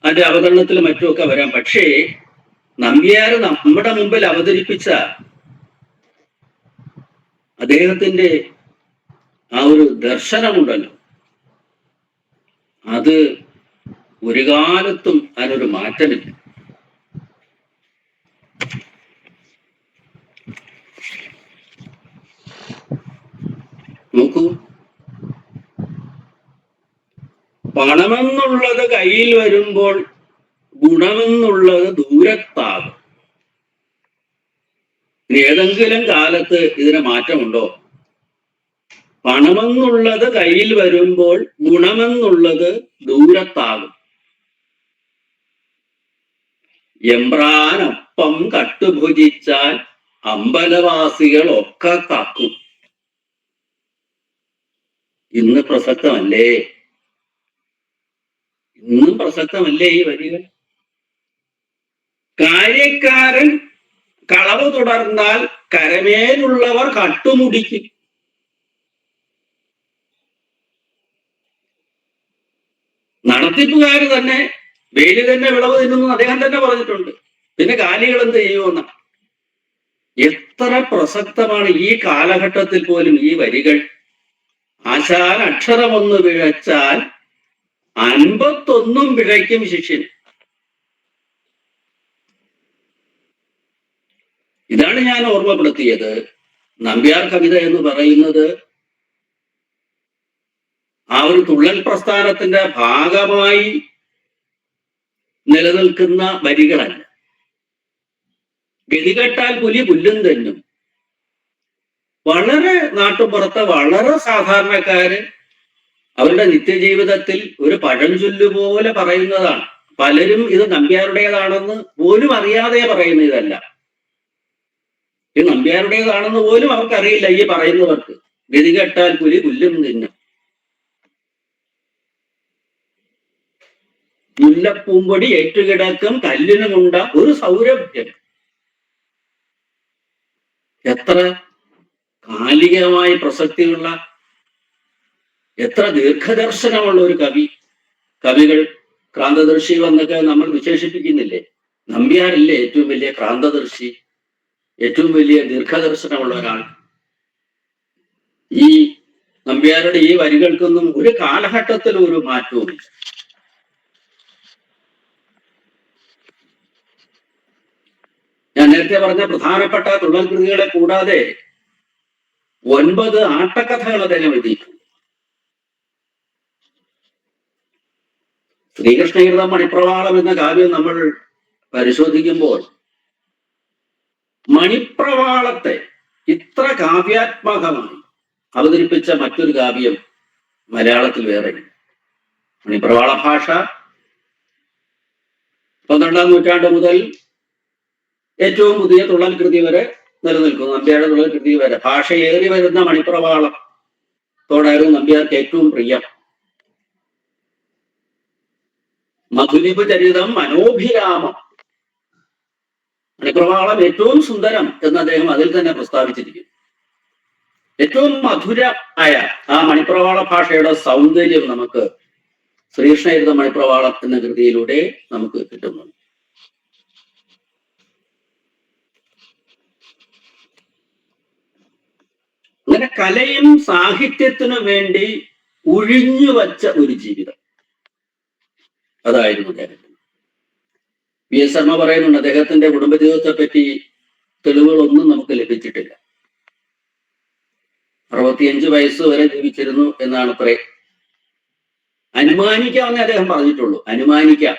അതിന്റെ അവതരണത്തിലും മറ്റുമൊക്കെ വരാം. പക്ഷേ നമ്പ്യാർ നമ്മുടെ മുമ്പിൽ അവതരിപ്പിച്ച അദ്ദേഹത്തിന്റെ ആ ഒരു ദർശനമുണ്ടല്ലോ, അത് ഒരു കാലത്തും അതിനൊരു മാറ്റമില്ല. നോക്കൂ, പണമെന്നുള്ളത് കയ്യിൽ വരുമ്പോൾ ഗുണമെന്നുള്ളത് ദൂരത്താകും. ഏതെങ്കിലും കാലത്ത് ഇതിന് മാറ്റമുണ്ടോ? പണമെന്നുള്ളത് കയ്യിൽ വരുമ്പോൾ ഗുണമെന്നുള്ളത് ദൂരത്താകും. എമ്പ്രാനൊപ്പം കട്ടുഭുജിച്ചാൽ അമ്പലവാസികൾ ഒക്കെ കാക്കും. ഇന്ന് പ്രസക്തമല്ലേ? ഇന്നും പ്രസക്തമല്ലേ ഈ വരികൾ? കാര്യക്കാരൻ കളവ് തുടർന്നാൽ കരമേലുള്ളവർ കട്ടുമുടിക്കും. നടത്തിപ്പുകാര് തന്നെ വേലി തന്നെ വിളവ് തിന്നുന്നു അദ്ദേഹം തന്നെ പറഞ്ഞിട്ടുണ്ട്. പിന്നെ കാലികൾ എന്ത് ചെയ്യുമെന്ന? എത്ര പ്രസക്തമാണ് ഈ കാലഘട്ടത്തിൽ പോലും ഈ വരികൾ. ആശാൻ അക്ഷരമൊന്ന് പിഴച്ചാൽ 51 പിഴയ്ക്കും ശിഷ്യൻ. ഇതാണ് ഞാൻ ഓർമ്മപ്പെടുത്തിയത്. നമ്പ്യാർ കവിത എന്ന് പറയുന്നത് ആ ഒരു തുള്ളൽ പ്രസ്ഥാനത്തിന്റെ ഭാഗമായി നിലനിൽക്കുന്ന വരികളല്ല. ഗതികെട്ടാൽ പുലി പുല്ലും തെന്നും വളരെ നാട്ടുപുറത്തെ വളരെ സാധാരണക്കാര് അവരുടെ നിത്യജീവിതത്തിൽ ഒരു പഴഞ്ചൊല്ല് പോലെ പറയുന്നതാണ്. പലരും ഇത് നമ്പ്യാരുടേതാണെന്ന് പോലും അറിയാതെ പറയുന്ന ഇതല്ല. ഇത് നമ്പ്യാരുടേതാണെന്ന് പോലും അവർക്കറിയില്ല. ഈ പറയുന്നവർക്ക് ഗതികെട്ടാൽ പുലി പുല്ലും തിന്നും, മുല്ലപ്പൂമ്പൊടി ഏറ്റുകിടക്കും കല്ലിനുമുണ്ട ഒരു സൗരഭ്യം. എത്ര കാലികമായി പ്രസക്തിയുള്ള, എത്ര ദീർഘദർശനമുള്ള ഒരു കവികൾ ക്രാന്തദർശികൾ എന്നൊക്കെ നമ്മൾ വിശേഷിപ്പിക്കുന്നില്ലേ? നമ്പ്യാരല്ലേ ഏറ്റവും വലിയ ക്രാന്തദർശി, ഏറ്റവും വലിയ ദീർഘദർശനമുള്ള ഒരാൾ. ഈ നമ്പ്യാരുടെ ഈ വരികൾക്കൊന്നും ഒരു കാലഘട്ടത്തിലും ഒരു മാറ്റവുമില്ല. ഞാൻ നേരത്തെ പറഞ്ഞ പ്രധാനപ്പെട്ട തുള്ളൽ കൃതികളെ കൂടാതെ 9 ആട്ടക്കഥകൾ അദ്ദേഹം എഴുതിയിട്ടുണ്ട്. ശ്രീകൃഷ്ണകീർത്തനം മണിപ്രവാളം എന്ന കാവ്യം നമ്മൾ പരിശോധിക്കുമ്പോൾ മണിപ്രവാളത്തെ ഇത്ര കാവ്യാത്മകമായി അവതരിപ്പിച്ച മറ്റൊരു കാവ്യം മലയാളത്തിൽ വേറെ. മണിപ്രവാള ഭാഷ 12ാം നൂറ്റാണ്ട് മുതൽ ഏറ്റവും പുതിയ തുള്ളൽ കൃതി വരെ നിലനിൽക്കുന്നു. നമ്പ്യാരുടെ തുള്ളൽ കൃതി വരെ ഭാഷയേറി വരുന്ന മണിപ്രവാളത്തോടായിരുന്നു നമ്പ്യാർക്ക് ഏറ്റവും പ്രിയം. മധുലിപ ചരിതം മനോഭിരാമം, മണിപ്രവാളം ഏറ്റവും സുന്ദരം എന്ന് അദ്ദേഹം അതിൽ തന്നെ പ്രസ്താവിച്ചിരിക്കുന്നു. ഏറ്റവും മധുരമായ ആ മണിപ്രവാള ഭാഷയുടെ സൗന്ദര്യം നമുക്ക് ശ്രീകൃഷ്ണകീർത്തന മണിപ്രവാളം എന്ന കൃതിയിലൂടെ നമുക്ക് കിട്ടുന്നുണ്ട്. അങ്ങനെ കലയും സാഹിത്യത്തിനു വേണ്ടി ഒഴിഞ്ഞു വച്ച ഒരു ജീവിതം അതായിരുന്നു അദ്ദേഹത്തിന്. VS ശർമ്മ പറയുന്നുണ്ട്, അദ്ദേഹത്തിന്റെ കുടുംബജീവിതത്തെ പറ്റി തെളിവുകളൊന്നും നമുക്ക് ലഭിച്ചിട്ടില്ല. 65 വയസ്സ് വരെ ജീവിച്ചിരുന്നു എന്നാണ് അത്രേ അനുമാനിക്കാമെന്നേ അദ്ദേഹം പറഞ്ഞിട്ടുള്ളൂ. അനുമാനിക്കാം.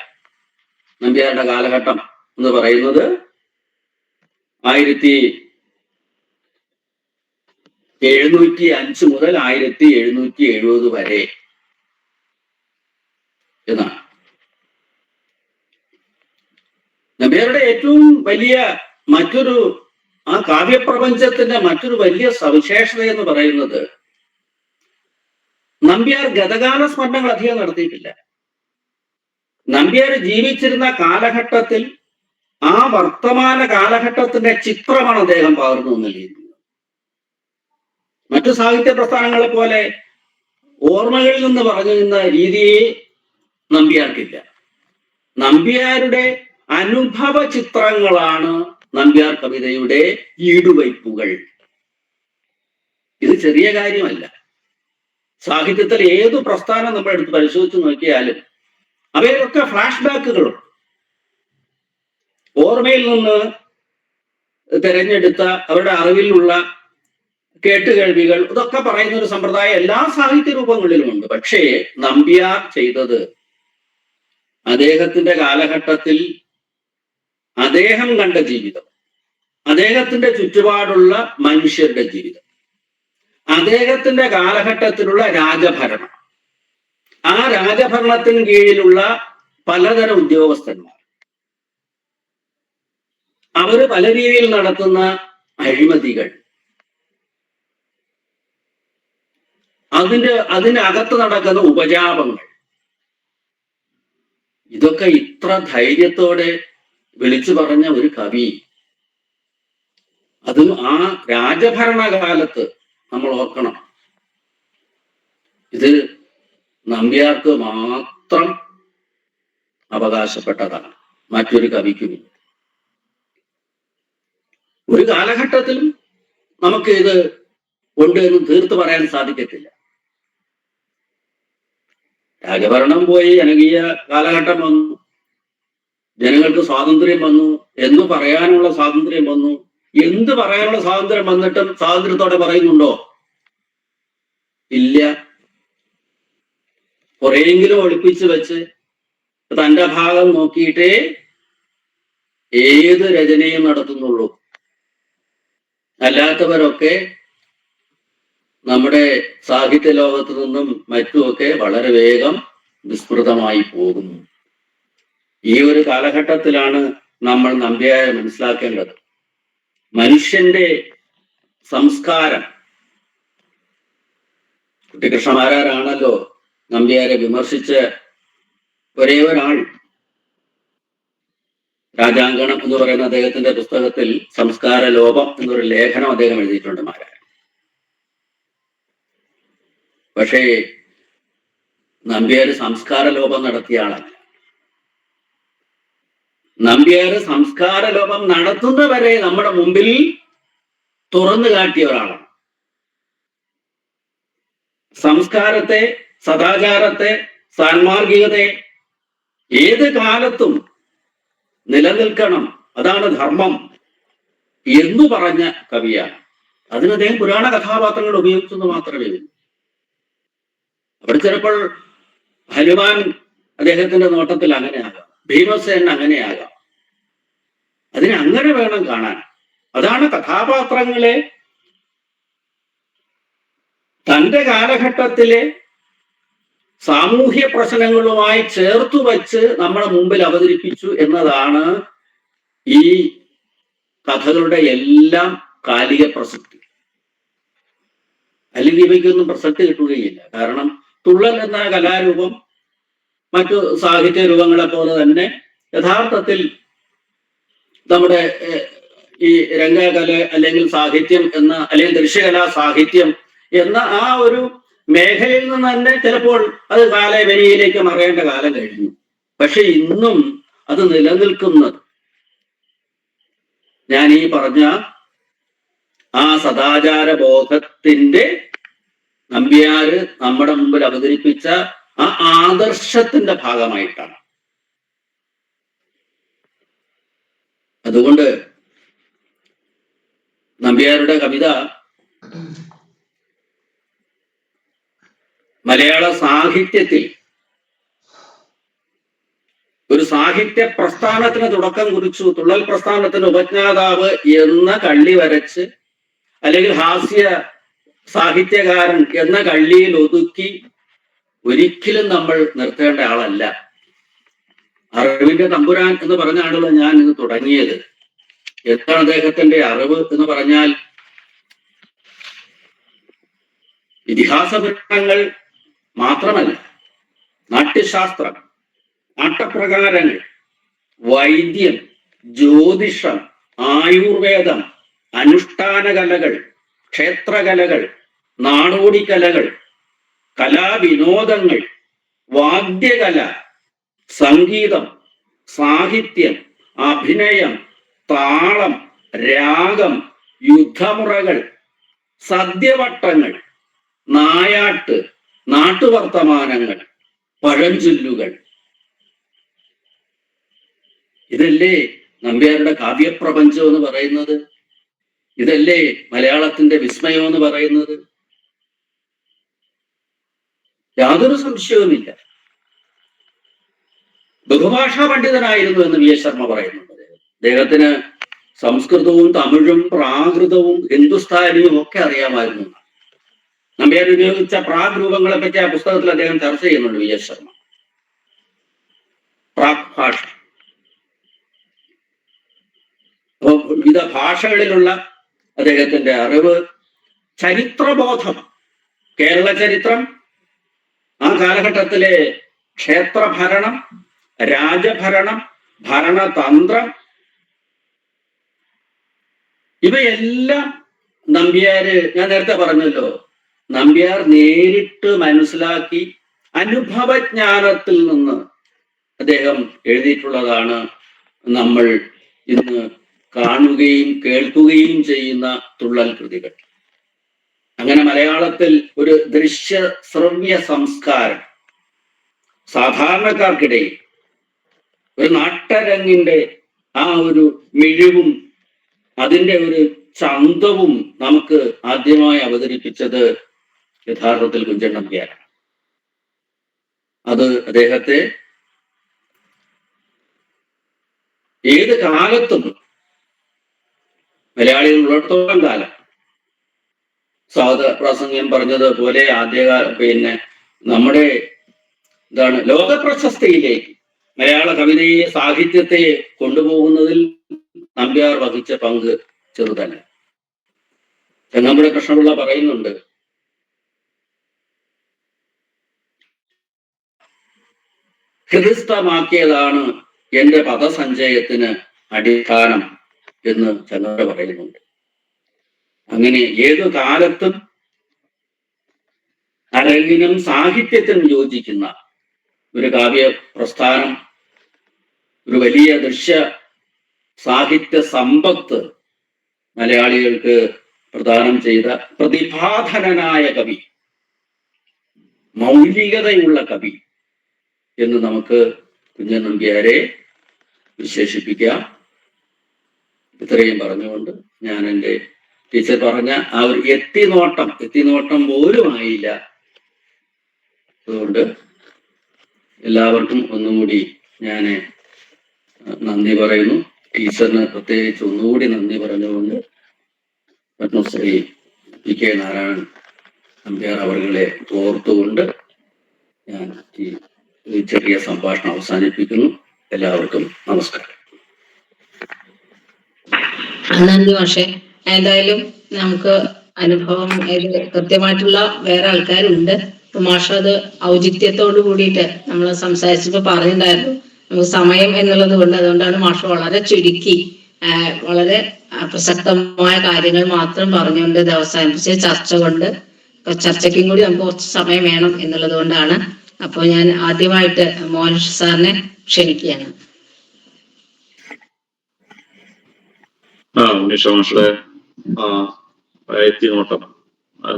നമ്പ്യാരുടെ കാലഘട്ടം എന്ന് പറയുന്നത് 1705 മുതൽ 1770 വരെ എന്നാണ്. നമ്പ്യാരുടെ ഏറ്റവും വലിയ മറ്റൊരു ആ കാവ്യപ്രപഞ്ചത്തിന്റെ മറ്റൊരു വലിയ സവിശേഷത എന്ന് പറയുന്നത് നമ്പ്യാർ ഗതകാല സ്മരണകൾ അധികം നടത്തിയിട്ടില്ല. നമ്പ്യാർ ജീവിച്ചിരുന്ന കാലഘട്ടത്തിൽ ആ വർത്തമാന കാലഘട്ടത്തിന്റെ ചിത്രമാണ് അദ്ദേഹം പകർന്നു നൽകിയിരുന്നത്. മറ്റു സാഹിത്യ പ്രസ്ഥാനങ്ങളെ പോലെ ഓർമ്മകളിൽ നിന്ന് പറഞ്ഞു നിന്ന രീതിയെ നമ്പ്യാർക്കില്ല. നമ്പ്യാരുടെ അനുഭവ ചിത്രങ്ങളാണ് നമ്പ്യാർ കവിതയുടെ ഈടുവയ്പ്പുകൾ. ഇത് ചെറിയ കാര്യമല്ല. സാഹിത്യത്തിൽ ഏതു പ്രസ്ഥാനം നമ്മൾ എടുത്ത് പരിശോധിച്ച് നോക്കിയാലും അവയൊക്കെ ഫ്ലാഷ് ബാക്കുകളും ഓർമ്മയിൽ നിന്ന് തിരഞ്ഞെടുത്ത അവരുടെ അറിവിലുള്ള കേട്ടുകേൾവികൾ ഇതൊക്കെ പറയുന്ന ഒരു സമ്പ്രദായം എല്ലാ സാഹിത്യ രൂപങ്ങളിലുമുണ്ട്. പക്ഷേ നമ്പ്യാർ ചെയ്തത് അദ്ദേഹത്തിന്റെ കാലഘട്ടത്തിൽ അദ്ദേഹം കണ്ട ജീവിതം, അദ്ദേഹത്തിന്റെ ചുറ്റുപാടുള്ള മനുഷ്യരുടെ ജീവിതം, അദ്ദേഹത്തിന്റെ കാലഘട്ടത്തിലുള്ള രാജഭരണം, ആ രാജഭരണത്തിന് കീഴിലുള്ള പലതരം ഉദ്യോഗസ്ഥന്മാർ, അവര് പല രീതിയിൽ നടത്തുന്ന അഴിമതികൾ, അതിനകത്ത് നടക്കുന്ന ഉപജാപങ്ങൾ, ഇതൊക്കെ ഇത്ര ധൈര്യത്തോടെ വിളിച്ചു പറഞ്ഞ ഒരു കവി, അതും ആ രാജഭരണകാലത്ത് നമ്മൾ ഓർക്കണം. ഇത് നമ്പ്യാർക്ക് മാത്രം അവകാശപ്പെട്ടതാണ്, മറ്റൊരു കവിക്കുമില്ല. ഒരു കാലഘട്ടത്തിലും നമുക്ക് ഇത് കൊണ്ട് എന്ന് തീർത്ത് പറയാൻ സാധിക്കത്തില്ല. രാജഭരണം പോയി, ജനകീയ കാലഘട്ടം വന്നു, ജനങ്ങൾക്ക് സ്വാതന്ത്ര്യം വന്നു എന്ന് പറയാനുള്ള സ്വാതന്ത്ര്യം വന്നു. എന്ത് പറയാനുള്ള സ്വാതന്ത്ര്യം വന്നിട്ടും സ്വാതന്ത്ര്യത്തോടെ പറയുന്നുണ്ടോ? ഇല്ല. കുറെയെങ്കിലും ഒളിപ്പിച്ച് വെച്ച് തന്റെ ഭാഗം നോക്കിയിട്ടേ ഏത് രചനയും നടത്തുന്നുള്ളൂ. അല്ലാത്തവരൊക്കെ നമ്മുടെ സാഹിത്യ ലോകത്തു നിന്നും മറ്റുമൊക്കെ വളരെ വേഗം വിസ്മൃതമായി പോകുന്നു. ഈ ഒരു കാലഘട്ടത്തിലാണ് നമ്മൾ നമ്പ്യാരെ മനസ്സിലാക്കേണ്ടത്. മനുഷ്യന്റെ സംസ്കാരം. കുട്ടിക്കൃഷ്ണമാരാരാണല്ലോ നമ്പ്യാരെ വിമർശിച്ച് ഒരേ ഒരാൾ. രാജാങ്കണം എന്ന് പറയുന്ന അദ്ദേഹത്തിന്റെ പുസ്തകത്തിൽ സംസ്കാര ലോപം എന്നൊരു ലേഖനം അദ്ദേഹം എഴുതിയിട്ടുണ്ട് മാരാർ. പക്ഷേ നമ്പ്യാര് സംസ്കാര ലോപം നടത്തിയ ആളല്ല. നമ്പ്യാര് സംസ്കാര ലോപം നടത്തുന്നവരെ നമ്മുടെ മുമ്പിൽ തുറന്നു കാട്ടിയ ഒരാളാണ്. സംസ്കാരത്തെ, സദാചാരത്തെ, സാൻമാർഗികതയെ ഏത് കാലത്തും നിലനിൽക്കണം, അതാണ് ധർമ്മം എന്നു പറഞ്ഞ കവിയാണ്. അതിന് അദ്ദേഹം പുരാണ കഥാപാത്രങ്ങൾ ഉപയോഗിച്ചെന്ന് മാത്രമേ ഉള്ളൂ. അവിടെ ചിലപ്പോൾ ഹനുമാൻ അദ്ദേഹത്തിന്റെ നോട്ടത്തിൽ അങ്ങനെയാകാം, ഭീമസേനൻ അങ്ങനെയാകാം. അതിനെ അങ്ങനെ വേണം കാണാൻ. അതാണ് കഥാപാത്രങ്ങളെ തന്റെ കാലഘട്ടത്തിലെ സാമൂഹ്യ പ്രശ്നങ്ങളുമായി ചേർത്തു വച്ച് നമ്മുടെ മുമ്പിൽ അവതരിപ്പിച്ചു എന്നതാണ് ഈ കഥകളുടെ എല്ലാം കാലിക പ്രസക്തി. അല്ലെങ്കിൽ ഇവയ്ക്കൊന്നും പ്രസക്തി കിട്ടുകയില്ല. കാരണം തുള്ളൽ എന്ന കലാരൂപം മറ്റു സാഹിത്യ രൂപങ്ങളെ പോലെ തന്നെ യഥാർത്ഥത്തിൽ നമ്മുടെ ഈ രംഗകല അല്ലെങ്കിൽ സാഹിത്യം എന്ന, അല്ലെങ്കിൽ ദൃശ്യകലാ സാഹിത്യം എന്ന ആ ഒരു മേഖലയിൽ നിന്ന് തന്നെ ചിലപ്പോൾ അത് കാലവനിയിലേക്ക് മറയേണ്ട കാലം കഴിഞ്ഞു. പക്ഷെ ഇന്നും അത് നിലനിൽക്കുന്നത് ഞാൻ ഈ പറഞ്ഞ ആ സദാചാര ബോധത്തിന്റെ നമ്പ്യാര് നമ്മുടെ മുമ്പിൽ അവതരിപ്പിച്ച ആ ആദർശത്തിന്റെ ഭാഗമായിട്ടാണ്. അതുകൊണ്ട് നമ്പ്യാരുടെ കവിത മലയാള സാഹിത്യത്തിൽ ഒരു സാഹിത്യ പ്രസ്ഥാനത്തിന് തുടക്കം കുറിച്ചു. തുള്ളൽ പ്രസ്ഥാനത്തിന് ഉപജ്ഞാതാവ് എന്ന കള്ളി വരച്ച്, അല്ലെങ്കിൽ ഹാസ്യ സാഹിത്യകാരൻ എന്ന കള്ളിയിൽ ഒതുക്കി ഒരിക്കലും നമ്മൾ നിർത്തേണ്ട ആളല്ല. അറിവിന്റെ തമ്പുരാൻ എന്ന് പറഞ്ഞാണല്ലോ ഞാൻ ഇന്ന് തുടങ്ങിയത്. എന്താണ് അദ്ദേഹത്തിന്റെ അറിവ് എന്ന് പറഞ്ഞാൽ, ഇതിഹാസ പുരാണങ്ങൾ മാത്രമല്ല, നാട്യശാസ്ത്രം, നാട്ടപ്രകാരങ്ങൾ, വൈദ്യം, ജ്യോതിഷം, ആയുർവേദം, അനുഷ്ഠാന കലകൾ, ക്ഷേത്രകലകൾ, നാടോടിക്കലകൾ, കലാവിനോദങ്ങൾ, വാദ്യകല, സംഗീതം, സാഹിത്യം, അഭിനയം, താളം, രാഗം, യുദ്ധമുറകൾ, സദ്യവട്ടങ്ങൾ, നായാട്ട്, നാട്ടുവർത്തമാനങ്ങൾ, പഴഞ്ചൊല്ലുകൾ, ഇതല്ലേ നമ്പ്യാരുടെ കാവ്യപ്രപഞ്ചം എന്ന് പറയുന്നത്? ഇതല്ലേ മലയാളത്തിന്റെ വിസ്മയം എന്ന് പറയുന്നത്? യാതൊരു സംശയവുമില്ല. ബഹുഭാഷാ പണ്ഡിതനായിരുന്നു എന്ന് വി എസ് ശർമ്മ പറയുന്നുണ്ട്. അദ്ദേഹത്തിന് സംസ്കൃതവും തമിഴും പ്രാകൃതവും ഹിന്ദുസ്ഥാനിയും ഒക്കെ അറിയാമായിരുന്നു. നമ്പ്യാർ ഉപയോഗിച്ച പ്രാഗ് രൂപങ്ങളെ പറ്റി ആ പുസ്തകത്തിൽ അദ്ദേഹം ചർച്ച ചെയ്യുന്നുണ്ട് വി എസ് ശർമ്മ. പ്രാഗ് ഭാഷ, വിവിധ ഭാഷകളിലുള്ള അദ്ദേഹത്തിന്റെ അറിവ്, ചരിത്രബോധം, കേരള ചരിത്രം, ആ കാലഘട്ടത്തിലെ ക്ഷേത്രഭരണം, രാജഭരണം, ഭരണതന്ത്രം, ഇവയെല്ലാം നമ്പ്യാര്, ഞാൻ നേരത്തെ പറഞ്ഞല്ലോ, നമ്പ്യാർ നേരിട്ട് മനസ്സിലാക്കി അനുഭവജ്ഞാനത്തിൽ നിന്ന് അദ്ദേഹം എഴുതിയിട്ടുള്ളതാണ് നമ്മൾ ഇന്ന് കാണുകയും കേൾക്കുകയും ചെയ്യുന്ന തുള്ളൽ കൃതികൾ. അങ്ങനെ മലയാളത്തിൽ ഒരു ദൃശ്യ ശ്രവ്യ സംസ്കാരം സാധാരണക്കാർക്കിടയിൽ, ഒരു നാട്ടരങ്ങിന്റെ ആ ഒരു മിഴിവും അതിൻ്റെ ഒരു ചന്തവും നമുക്ക് ആദ്യമായി അവതരിപ്പിച്ചത് യഥാർത്ഥത്തിൽ കുഞ്ചൻ നമ്പ്യാരാണ്. അത് അദ്ദേഹത്തെ ഏത് കാലത്തും മലയാളികൾ ഉള്ളിടത്തോളം കാലം സ്വാഗത പ്രാസംഗ്യം പറഞ്ഞതുപോലെ നമ്മുടെ ലോക പ്രശസ്തിയിലേക്ക് മലയാള കവിതയെ സാഹിത്യത്തെ കൊണ്ടുപോകുന്നതിൽ നമ്പ്യാർ വഹിച്ച പങ്ക് ചെറുതല്ല. ചെങ്ങമ്പുഴ കൃഷ്ണപിള്ള പറയുന്നുണ്ട്, ഹൃദിസ്ഥമാക്കിയതാണ് എന്റെ പദസഞ്ചയത്തിന് അടിസ്ഥാനം എന്ന് ചെങ്ങമ്പുഴ പറയുന്നുണ്ട്. അങ്ങനെ ഏതു കാലത്തും അരങ്ങിനും സാഹിത്യത്തിനും യോജിക്കുന്ന ഒരു കാവ്യ പ്രസ്ഥാനം, ഒരു വലിയ ദൃശ്യ സാഹിത്യ സമ്പത്ത് മലയാളികൾക്ക് പ്രദാനം ചെയ്ത പ്രതിഭാധനനായ കവി, മൗലികതയുള്ള കവി എന്ന് നമുക്ക് കുഞ്ചൻ നമ്പ്യാരെ വിശേഷിപ്പിക്കാം. ഇത്രയും പറഞ്ഞുകൊണ്ട് ഞാൻ എൻ്റെ ടീച്ചർ പറഞ്ഞ ആ ഒരു എത്തിനോട്ടം പോലും ആയില്ല. അതുകൊണ്ട് എല്ലാവർക്കും ഒന്നുകൂടി ഞാൻ നന്ദി പറയുന്നു. ടീച്ചറിന് പ്രത്യേകിച്ച് ഒന്നുകൂടി നന്ദി പറഞ്ഞുകൊണ്ട് പത്മശ്രീ PK നാരായണൻ നമ്പ്യാർ അവരുടെ ഓർത്തുകൊണ്ട് ഞാൻ ഈ ചെറിയ സംഭാഷണം അവസാനിപ്പിക്കുന്നു. എല്ലാവർക്കും നമസ്കാരം. നന്ദി മാഷെ. എന്തായാലും നമുക്ക് അനുഭവം കൃത്യമായിട്ടുള്ള വേറെ ആൾക്കാരുണ്ട്. മാഷ അത് ഔചിത്യത്തോട് കൂടിയിട്ട് നമ്മൾ സംസാരിച്ചപ്പോൾ പറഞ്ഞിട്ടുണ്ടായിരുന്നു നമുക്ക് സമയം എന്നുള്ളത് കൊണ്ട്. അതുകൊണ്ടാണ് മാഷ വളരെ ചുരുക്കി വളരെ പ്രസക്തമായ കാര്യങ്ങൾ മാത്രം പറഞ്ഞുകൊണ്ട് ഇത് അവസാനിപ്പിച്ച് ചർച്ചയ്ക്കും കൂടി നമുക്ക് കുറച്ച് സമയം വേണം എന്നുള്ളത് കൊണ്ടാണ്. അപ്പോൾ ഞാൻ ആദ്യമായിട്ട് മോഹൻ സാറിനെ ക്ഷണിക്കുകയാണ്. ഉണ്ണീഷ മാഷയുടെ എത്തിനോട്ടം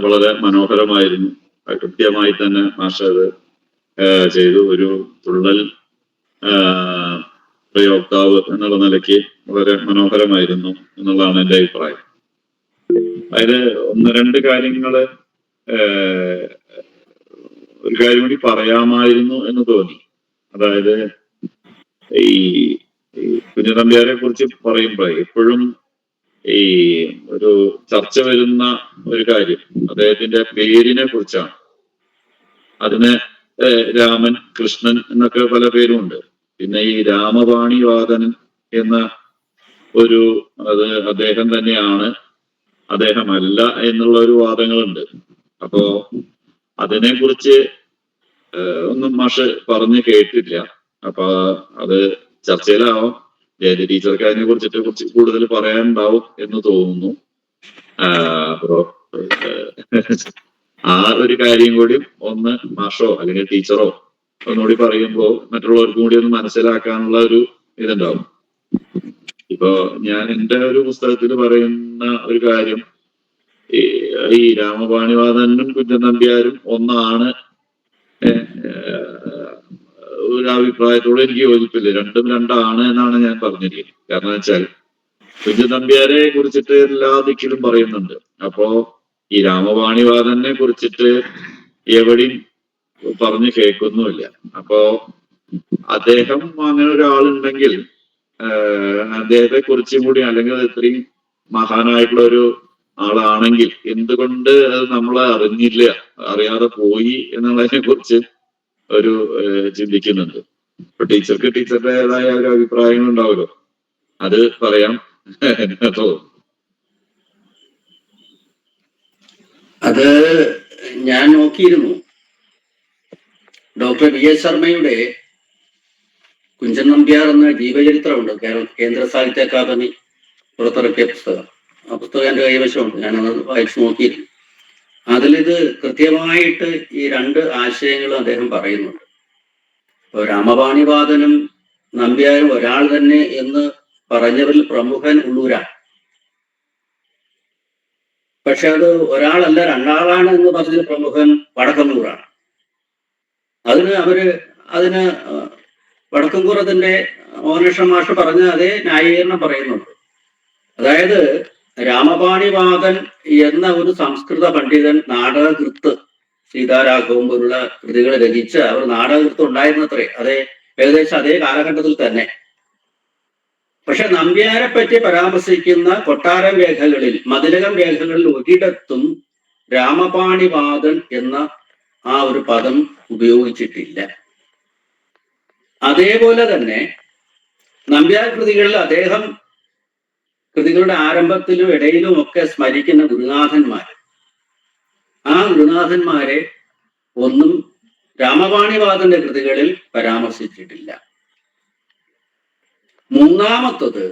വളരെ മനോഹരമായിരുന്നു. കൃത്യമായി തന്നെ മാഷ അത് ചെയ്തു. ഒരു തുള്ളൽ പ്രയോക്താവ് എന്നുള്ള നിലയ്ക്ക് വളരെ മനോഹരമായിരുന്നു എന്നുള്ളതാണ് എൻ്റെ അഭിപ്രായം. അതായത് ഒന്ന് രണ്ട് കാര്യങ്ങള് ഒരു കാര്യം കൂടി പറയാമായിരുന്നു എന്ന് തോന്നി. അതായത് ഈ കുഞ്ചൻ നമ്പ്യാരെ കുറിച്ച് പറയുമ്പോൾ എപ്പോഴും ഈ ഒരു ചർച്ച വരുന്ന ഒരു കാര്യം അദ്ദേഹത്തിന്റെ പേരിനെ കുറിച്ചാണ്. അതിന് രാമൻ, കൃഷ്ണൻ എന്നൊക്കെ പല പേരുമുണ്ട്. പിന്നെ ഈ രാമപാണിവാദനൻ എന്ന അത് അദ്ദേഹം തന്നെയാണ്, അദ്ദേഹമല്ല എന്നുള്ള ഒരു വാദങ്ങളുണ്ട്. അപ്പോ അതിനെ കുറിച്ച് ഒന്നും മാഷ് പറഞ്ഞ് കേട്ടില്ല. അപ്പൊ അത് ചർച്ചയിലാവാം. ജയന്തി ടീച്ചർക്ക് അതിനെ കുറിച്ചിട്ട് കുറച്ച് കൂടുതൽ പറയാനുണ്ടാവും എന്ന് തോന്നുന്നു. അപ്പോ ആ ഒരു കാര്യം കൂടി ഒന്ന് മാഷോ അല്ലെങ്കിൽ ടീച്ചറോ ഒന്നുകൂടി പറയുമ്പോൾ മറ്റുള്ളവർക്കും കൂടി ഒന്ന് മനസ്സിലാക്കാനുള്ള ഒരു ഇതുണ്ടാവും. ഇപ്പോ ഞാൻ എൻ്റെ ഒരു പുസ്തകത്തിൽ പറയുന്ന ഒരു കാര്യം, ഈ രാമപാണിവാദനും കുഞ്ചൻ നമ്പ്യാരും ഒന്നാണ് ഒരു അഭിപ്രായത്തോട് എനിക്ക് യോജിപ്പില്ല. രണ്ടും രണ്ടാണ് എന്നാണ് ഞാൻ പറഞ്ഞിരിക്കുന്നത്. കാരണം വെച്ചാൽ കുഞ്ചൻ നമ്പ്യാരെ കുറിച്ചിട്ട് എല്ലാ ദിക്കിലും പറയുന്നുണ്ട്. അപ്പോ ഈ രാമപാണിവാദനെ കുറിച്ചിട്ട് എവിടെയും പറഞ്ഞു കേൾക്കുന്നുമില്ല. അപ്പോ അദ്ദേഹം അങ്ങനെ ഒരാളുണ്ടെങ്കിൽ അദ്ദേഹത്തെ കുറിച്ചും കൂടി, അല്ലെങ്കിൽ ഇത്രയും മഹാനായിട്ടുള്ള ഒരു ആളാണെങ്കിൽ എന്തുകൊണ്ട് അത് നമ്മളെ അറിയാതെ പോയി എന്നുള്ളതിനെ കുറിച്ച് ഒരു ചിന്തിക്കുന്നുണ്ട്. ഇപ്പൊ ടീച്ചർക്ക് ടീച്ചറുടേതായ ഒരു അഭിപ്രായങ്ങൾ ഉണ്ടാവുമല്ലോ, അത് പറയാം. അത് ഞാൻ നോക്കിയിരുന്നു. ഡോക്ടർ VS ശർമ്മയുടെ കുഞ്ചൻ നമ്പ്യാർ എന്ന ജീവചരിത്രമുണ്ട്, കേന്ദ്ര സാഹിത്യ അക്കാദമി പുറത്തിറക്കിയ പുസ്തകം. ആ പുസ്തകം എൻ്റെ കൈവശമുണ്ട്, ഞാനത് വായിച്ചു നോക്കിയിരുന്നു. അതിലിത് കൃത്യമായിട്ട് ഈ രണ്ട് ആശയങ്ങളും അദ്ദേഹം പറയുന്നുണ്ട്. ഇപ്പോൾ രാമപാണിവാദനും നമ്പ്യാരും ഒരാൾ തന്നെ എന്ന് പറഞ്ഞവരിൽ പ്രമുഖൻ ഉള്ളൂരാണ്. പക്ഷെ അത് ഒരാളല്ല രണ്ടാളാണ് എന്ന് പറഞ്ഞ പ്രമുഖൻ വടക്കന്നൂറാണ്. അതിന് വടക്കൻകൂറത്തിന്റെ മോഹനകൃഷ്ണൻ മാഷ് പറഞ്ഞ അതേ ന്യായീകരണം പറയുന്നുണ്ട്. അതായത് രാമപാണിവാദൻ എന്ന ഒരു സംസ്കൃത പണ്ഡിതൻ നാടകകൃത്ത് സീതാരാഘവം പോലുള്ള കൃതികൾ രചിച്ച് അവർ നാടകകൃത്ത് ഉണ്ടായിരുന്നത്രേ. ഏകദേശം അതേ കാലഘട്ടത്തിൽ തന്നെ. പക്ഷെ നമ്പ്യാരെ പറ്റി പരാമർശിക്കുന്ന കൊട്ടാരം രേഖകളിൽ, മതിലകം രേഖകളിൽ ഒരിടത്തും രാമപാണിവാദൻ എന്ന ആ ഒരു പദം ഉപയോഗിച്ചിട്ടില്ല. അതേപോലെ തന്നെ നമ്പ്യാർ കൃതികളിൽ അദ്ദേഹം കൃതികളുടെ ആരംഭത്തിലും ഇടയിലും ഒക്കെ സ്മരിക്കുന്ന ഗുരുനാഥന്മാർ, ആ ഗുരുനാഥന്മാരെ ഒന്നും രാമപാണിവാദന്റെ കൃതികളിൽ പരാമർശിച്ചിട്ടില്ല. മൂന്നാമത്തത്,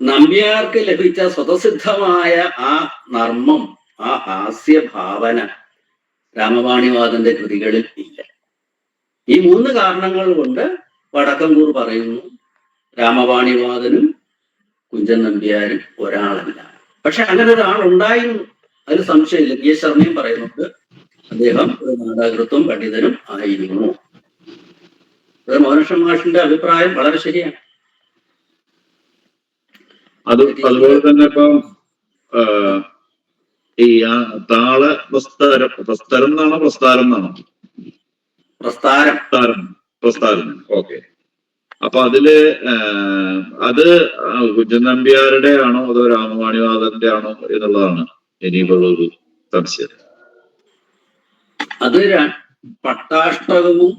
നമ്പ്യാർക്ക് ലഭിച്ച സ്വതസിദ്ധമായ ആ നർമ്മം, ആ ഹാസ്യഭാവന രാമപാണിവാദന്റെ കൃതികളിൽ ഇല്ല. ഈ 3 കാരണങ്ങൾ കൊണ്ട് വടക്കംകൂർ പറയുന്നു രാമപാണിവാദനും കുഞ്ചൻ നമ്പ്യാരും ഒരാളല്ല. പക്ഷെ അങ്ങനെ ഒരാൾ ഉണ്ടായിരുന്നു, അതിൽ സംശയമില്ല. പി എസ് ശർമ്മയും പറയുന്നുണ്ട് അദ്ദേഹം ഒരു നാടകൃത്തും പണ്ഡിതനും ആയിരുന്നു. മോഹനകൃഷ്ണൻ മാഷിന്റെ അഭിപ്രായം വളരെ ശരിയാണ്. അതുപോലെ തന്നെ ഇപ്പം ഈ താള പ്രസ്താരം എന്നാണോ പ്രസ്താരം എന്നാണോ? പ്രസ്താരം. ഓക്കെ. അപ്പൊ അതില് അത് കുഞ്ചൻ നമ്പ്യാരുടെ ആണോ അതോ രാമപാണിവാദന്റെ ആണോ എന്നുള്ളതാണ് ഇനിയിപ്പോൾ ഒരു സംശയം. അത് പട്ടാഷ്ടകവും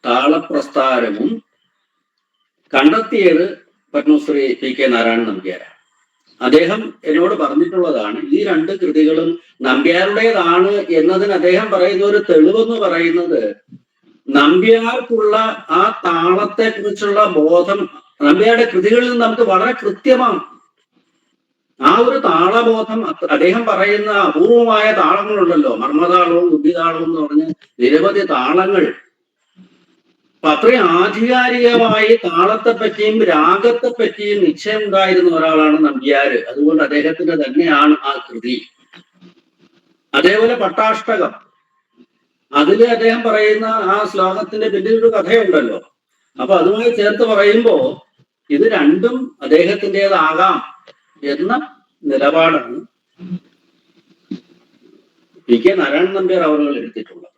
താളപ്രസ്താരവും കണ്ടെത്തിയത് പത്മശ്രീ പി കെ നാരായണൻ നമ്പ്യാരാണ്. അദ്ദേഹം എന്നോട് പറഞ്ഞിട്ടുള്ളതാണ് ഈ 2 കൃതികളും നമ്പ്യാരുടേതാണ് എന്നതിന് അദ്ദേഹം പറയുന്ന ഒരു തെളിവെന്ന് പറയുന്നത്, നമ്പ്യാർക്കുള്ള ആ താളത്തെ കുറിച്ചുള്ള ബോധം നമ്പ്യാരുടെ കൃതികളിൽ നിന്ന് നമുക്ക് വളരെ കൃത്യമാണ്. ആ ഒരു താളബോധം അദ്ദേഹം പറയുന്ന അപൂർവമായ താളങ്ങളുണ്ടല്ലോ, മർമ്മതാളവും ബുദ്ധിതാളവും എന്ന് പറഞ്ഞ് നിരവധി താളങ്ങൾ. അപ്പൊ അത്രയും ആധികാരികമായി താളത്തെ പറ്റിയും രാഗത്തെ പറ്റിയും നിശ്ചയം ഉണ്ടായിരുന്ന ഒരാളാണ് നമ്പ്യാര്. അതുകൊണ്ട് അദ്ദേഹത്തിന്റെ തന്നെയാണ് ആ കൃതി. അതേപോലെ പട്ടാഷ്ടകം, അതില് അദ്ദേഹം പറയുന്ന ആ ശ്ലോകത്തിന്റെ പിന്നിലൊരു കഥയുണ്ടല്ലോ. അപ്പൊ അതുമായി ചേർത്ത് പറയുമ്പോ ഇത് രണ്ടും അദ്ദേഹത്തിൻ്റെതാകാം എന്ന നിലപാടാണ് പി കെ നാരായണൻ നമ്പ്യാർ അവറുകൾ എടുത്തിട്ടുള്ളത്.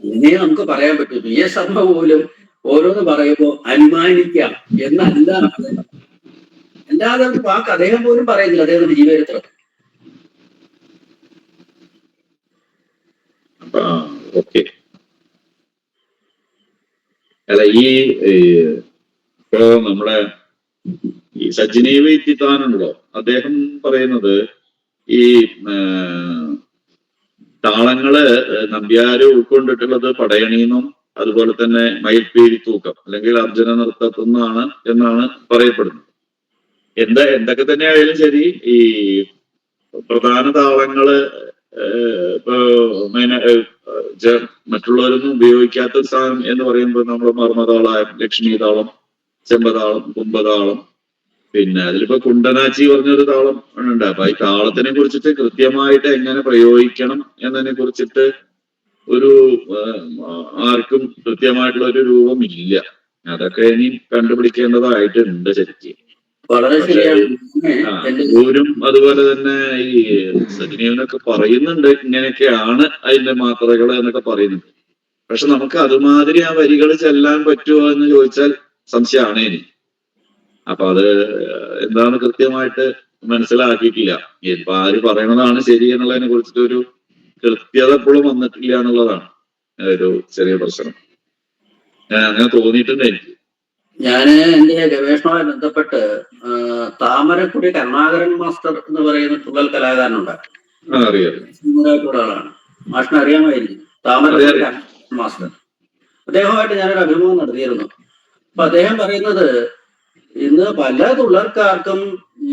ഇനി നമുക്ക് പറയാൻ പറ്റും, പി എസ് ശർമ്മ പോലും ഓരോന്ന് പറയുമ്പോ അനുമാനിക്കാം അല്ലാതെ ഒരു വാക്ക് അദ്ദേഹം പോലും പറയുന്നില്ല അദ്ദേഹത്തിന്റെ ജീവചരിത്രത്തിൽ. ഓക്കെ. അല്ല, ഇപ്പോ നമ്മളെ ഈ സജ്ജനീ വൈദ്യതാനുണ്ടല്ലോ, അദ്ദേഹം പറയുന്നത് ഈ താളങ്ങള് നമ്പ്യാര് ഉൾക്കൊണ്ടിട്ടുള്ളത് പടയണീന്നും അതുപോലെ തന്നെ മയിൽപ്പീലി തൂക്കം അല്ലെങ്കിൽ അർജുന നൃത്തത്തുനിന്നാണ് എന്നാണ് പറയപ്പെടുന്നത്. എന്തൊക്കെ തന്നെ ആയാലും ശരി, ഈ പ്രധാന താളങ്ങള് ഇപ്പൊ മറ്റുള്ളവരൊന്നും ഉപയോഗിക്കാത്ത സാധനം എന്ന് പറയുമ്പോൾ നമ്മൾ മർമ്മതാളം, ലക്ഷ്മീതാളം, ചെമ്പതാളം, കുംഭതാളം, പിന്നെ അതിലിപ്പോ കുണ്ടനാച്ചി പറഞ്ഞൊരു താളം ഉണ്ട്. അപ്പൊ ഈ താളത്തിനെ കുറിച്ചിട്ട് കൃത്യമായിട്ട് എങ്ങനെ പ്രയോഗിക്കണം എന്നതിനെ കുറിച്ചിട്ട് ഒരു ആർക്കും കൃത്യമായിട്ടുള്ള ഒരു രൂപം ഇല്ല. അതൊക്കെ ഇനി കണ്ടുപിടിക്കേണ്ടതായിട്ടുണ്ട് ശരിക്കും. ഗുരും അതുപോലെ തന്നെ ഈ സജനീവനൊക്കെ പറയുന്നുണ്ട് ഇങ്ങനെയൊക്കെയാണ് അതിന്റെ മാത്രകൾ എന്നൊക്കെ പറയുന്നുണ്ട്. പക്ഷെ നമുക്ക് അതുമാതിരി ആ വരികൾ ചെല്ലാൻ പറ്റുമോ എന്ന് ചോദിച്ചാൽ സംശയമാണ് ഇനി. അപ്പൊ അത് എന്താണ് കൃത്യമായിട്ട് മനസ്സിലാക്കിയിട്ടില്ല. ഇപ്പൊ ആര് പറയണതാണ് ശരി എന്നുള്ളതിനെ കുറിച്ചിട്ട് ഒരു കൃത്യത എപ്പോഴും വന്നിട്ടില്ല എന്നുള്ളതാണ് ഒരു ചെറിയ പ്രശ്നം. അങ്ങനെ തോന്നിയിട്ടുണ്ട് എനിക്ക്. ഞാന് എന്റെ ഗവേഷണവുമായി ബന്ധപ്പെട്ട് താമരക്കുടി കരുണാകരൻ മാസ്റ്റർ എന്ന് പറയുന്ന തുള്ളൽ കലാകാരനുണ്ടായിട്ടുള്ള ആളാണ്. മാഷിനെ അറിയാമായിരിക്കും. താമരക്കുടി മാസ്റ്റർ. അദ്ദേഹമായിട്ട് ഞാനൊരു അഭിമുഖം നടത്തിയിരുന്നു. അപ്പൊ അദ്ദേഹം പറയുന്നത് ഇന്ന് പല തുള്ളൽക്കാർക്കും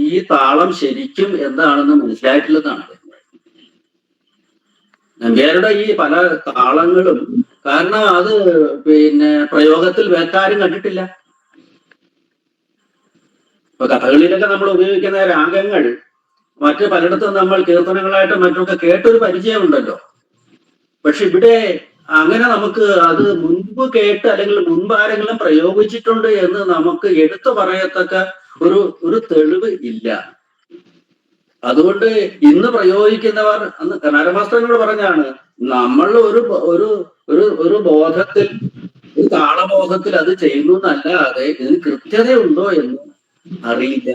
ഈ താളം ശരിക്കും എന്താണെന്ന് മനസ്സിലായിട്ടില്ലെന്നാണ്. നമ്പ്യാരുടെ ഈ പല താളങ്ങളും കാരണം അത് പ്രയോഗത്തിൽ വേക്കാരും കണ്ടിട്ടില്ല. ഇപ്പൊ കഥകളിലൊക്കെ നമ്മൾ ഉപയോഗിക്കുന്ന രാഗങ്ങൾ മറ്റ് പലയിടത്തും നമ്മൾ കീർത്തനങ്ങളായിട്ടും മറ്റൊക്കെ കേട്ടൊരു പരിചയമുണ്ടല്ലോ. പക്ഷെ ഇവിടെ അങ്ങനെ നമുക്ക് അത് മുൻപ് കേട്ട് അല്ലെങ്കിൽ മുൻപ് ആരെങ്കിലും പ്രയോഗിച്ചിട്ടുണ്ട് എന്ന് നമുക്ക് എടുത്തു പറയത്തക്ക ഒരു തെളിവ് ഇല്ല. അതുകൊണ്ട് ഇന്ന് പ്രയോഗിക്കുന്നവർ, അന്ന് കനകമാസ്റ്ററിനോട് പറഞ്ഞാണ്, നമ്മൾ ഒരു ബോധത്തിൽ, ഒരു താളബോധത്തിൽ അത് ചെയ്യുന്നു എന്നല്ലാതെ ഇതിന് കൃത്യതയുണ്ടോ എന്ന് അറിയില്ല.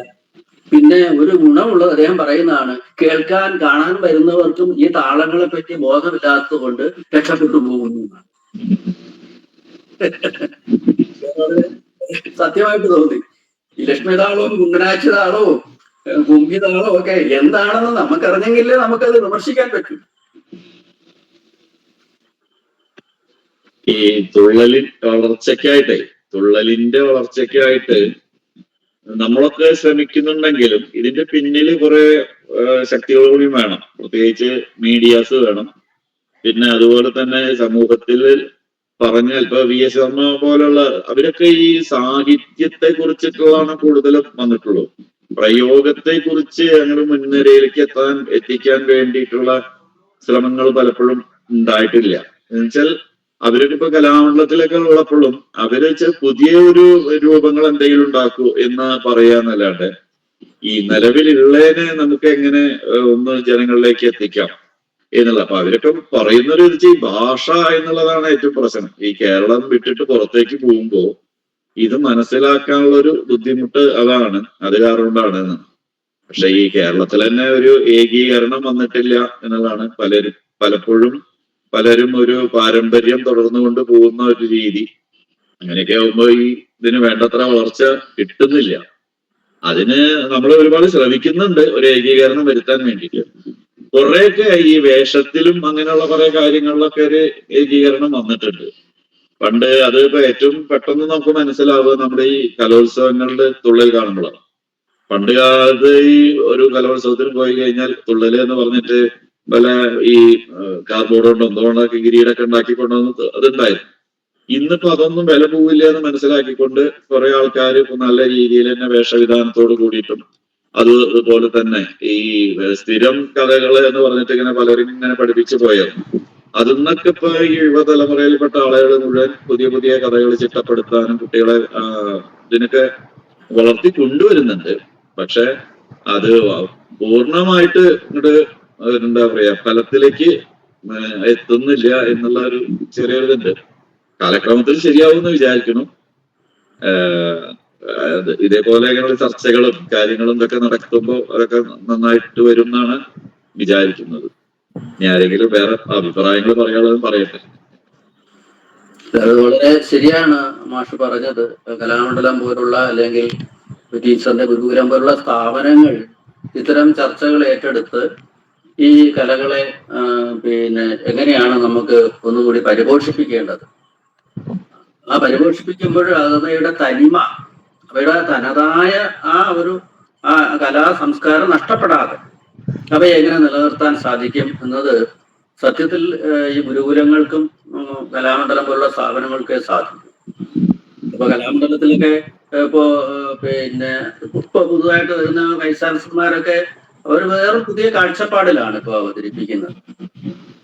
പിന്നെ ഒരു ഗുണമുള്ളത് അദ്ദേഹം പറയുന്നതാണ്, കേൾക്കാൻ കാണാൻ വരുന്നവർക്കും ഈ താളങ്ങളെ പറ്റി ബോധമില്ലാത്തത് കൊണ്ട് രക്ഷപ്പെട്ടു പോകുന്നു. സത്യമായിട്ട് തോന്നി. ഈ ലക്ഷ്മി താളവും കുണ്ടനാച്ചി താളവും കുമ്പി താളവും ഒക്കെ എന്താണെന്ന് നമുക്കറിഞ്ഞെങ്കിലേ നമുക്കത് വിമർശിക്കാൻ പറ്റും. ഈ തുള്ളലിന്റെ വളർച്ചയ്ക്കായിട്ട് നമ്മളൊക്കെ ശ്രമിക്കുന്നുണ്ടെങ്കിലും ഇതിന്റെ പിന്നിൽ കുറെ ശക്തികൾ കൂടി വേണം. പ്രത്യേകിച്ച് മീഡിയാസ് വേണം. പിന്നെ അതുപോലെ തന്നെ സമൂഹത്തിൽ പറഞ്ഞാൽ ഇപ്പൊ VS ശർമ്മ പോലുള്ള അവരൊക്കെ ഈ സാഹിത്യത്തെ കുറിച്ചിട്ടുള്ളതാണ് കൂടുതലും വന്നിട്ടുള്ളൂ. പ്രയോഗത്തെ കുറിച്ച് അങ്ങനെ മുൻനിരയിലേക്ക് എത്തിക്കാൻ വേണ്ടിയിട്ടുള്ള ശ്രമങ്ങൾ പലപ്പോഴും ഉണ്ടായിട്ടില്ല. എന്നുവെച്ചാൽ അവരൊക്കെ ഇപ്പൊ കലാമണ്ഡലത്തിലൊക്കെ ഉള്ളപ്പോഴും അവര് പുതിയ ഒരു രൂപങ്ങൾ എന്തെങ്കിലും ഉണ്ടാക്കൂ എന്ന് പറയാന്നല്ലാണ്ട് ഈ നിലവിലുള്ളതിനെ നമുക്ക് എങ്ങനെ ഒന്ന് ജനങ്ങളിലേക്ക് എത്തിക്കാം എന്നുള്ള. അപ്പൊ അവരൊക്കെ പറയുന്ന ഒരു ഈ ഭാഷ എന്നുള്ളതാണ് ഏറ്റവും പ്രശ്നം. ഈ കേരളം വിട്ടിട്ട് പുറത്തേക്ക് പോകുമ്പോ ഇത് മനസ്സിലാക്കാനുള്ള ഒരു ബുദ്ധിമുട്ട് അതാണ്, അത് കാരണമാണ്. പക്ഷെ ഈ കേരളത്തിൽ തന്നെ ഒരു ഏകീകരണം വന്നിട്ടില്ല എന്നുള്ളതാണ്. പലരും ഒരു പാരമ്പര്യം തുടർന്നുകൊണ്ട് പോകുന്ന ഒരു രീതി. അങ്ങനെയൊക്കെ ആകുമ്പോ ഇതിന് വേണ്ടത്ര വളർച്ച കിട്ടുന്നില്ല. അതിന് നമ്മൾ ഒരുപാട് ശ്രമിക്കുന്നുണ്ട് ഒരു ഏകീകരണം വരുത്താൻ വേണ്ടിയിട്ട്. കുറെയൊക്കെ ഈ വേഷത്തിലും അങ്ങനെയുള്ള കുറെ കാര്യങ്ങളിലൊക്കെ ഒരു ഏകീകരണം വന്നിട്ടുണ്ട്. പണ്ട് അത് ഇപ്പൊ ഏറ്റവും പെട്ടെന്ന് നമുക്ക് മനസ്സിലാവുക നമ്മുടെ ഈ കലോത്സവങ്ങളുടെ തുള്ളൽ കാണുമ്പോഴാണ്. പണ്ട് കാലത്ത് ഈ ഒരു കലോത്സവത്തിന് പോയി കഴിഞ്ഞാൽ തുള്ളല് എന്ന് പറഞ്ഞിട്ട് പല ഈ കാർഡ്ബോർഡ് കൊണ്ടോ എന്തുകൊണ്ടൊക്കെ കിരീടൊക്കെ ഉണ്ടാക്കിക്കൊണ്ടുവന്ന് അതുണ്ടായിരുന്നു. ഇന്നിപ്പോ അതൊന്നും വില പോവില്ല എന്ന് മനസ്സിലാക്കിക്കൊണ്ട് കുറെ ആൾക്കാർ ഇപ്പൊ നല്ല രീതിയിൽ തന്നെ വേഷവിധാനത്തോട് കൂടിയിട്ടും അതുപോലെ തന്നെ ഈ സ്ഥിരം കഥകള് എന്ന് പറഞ്ഞിട്ട് ഇങ്ങനെ പലരും ഇങ്ങനെ പഠിപ്പിച്ചു പോയത് അതിന്നൊക്കെ ഇപ്പൊ ഈ യുവതലമുറയിൽപ്പെട്ട ആളുകൾ മുഴുവൻ പുതിയ കഥകൾ ചിട്ടപ്പെടുത്താനും കുട്ടികളെ ഇതിനൊക്കെ വളർത്തി കൊണ്ടുവരുന്നുണ്ട്. പക്ഷെ അത് പൂർണ്ണമായിട്ട് ഇങ്ങോട്ട് എന്താ പറയാ ഫലത്തിലേക്ക് എത്തുന്നില്ല എന്നുള്ള ഒരു ചെറിയൊരിതുണ്ട്. കാലക്രമത്തിൽ ശരിയാവുമെന്ന് വിചാരിക്കണം. ഇതേപോലെ ഇങ്ങനെയുള്ള ചർച്ചകളും കാര്യങ്ങളും ഇതൊക്കെ നടത്തുമ്പോൾ അതൊക്കെ നന്നായിട്ട് വരും എന്നാണ് വിചാരിക്കുന്നത്. ഇനി ആരെങ്കിലും വേറെ അഭിപ്രായങ്ങൾ പറയാനുള്ളത് പറയട്ടെ. അത് വളരെ ശരിയാണ് മാഷ് പറഞ്ഞത്. കലാമണ്ഡലം പോലുള്ള അല്ലെങ്കിൽ ടീച്ചറിന്റെ ഗുരുകുലം പോലുള്ള സ്ഥാപനങ്ങൾ ഇത്തരം ചർച്ചകൾ ഏറ്റെടുത്ത് ഈ കലകളെ പിന്നെ എങ്ങനെയാണ് നമുക്ക് ഒന്നുകൂടി പരിപോഷിപ്പിക്കേണ്ടത്, ആ പരിപോഷിപ്പിക്കുമ്പോൾ അവയുടെ തനിമ, അവയുടെ തനതായ ആ കലാ സംസ്കാരം നഷ്ടപ്പെടാതെ അവയെ എങ്ങനെ നിലനിർത്താൻ സാധിക്കും എന്നത് സത്യത്തിൽ ഈ ഗുരുകുലങ്ങൾക്കും കലാമണ്ഡലം പോലുള്ള സ്ഥാപനങ്ങൾക്കേ സാധിക്കും. ഇപ്പൊ കലാമണ്ഡലത്തിലൊക്കെ പിന്നെ ഇപ്പൊ പുതുതായിട്ട് വരുന്ന വൈസ് ചാൻസലർമാരൊക്കെ അവർ വേറെ പുതിയ കാഴ്ചപ്പാടിലാണ് ഇപ്പൊ അവതരിപ്പിക്കുന്നത്.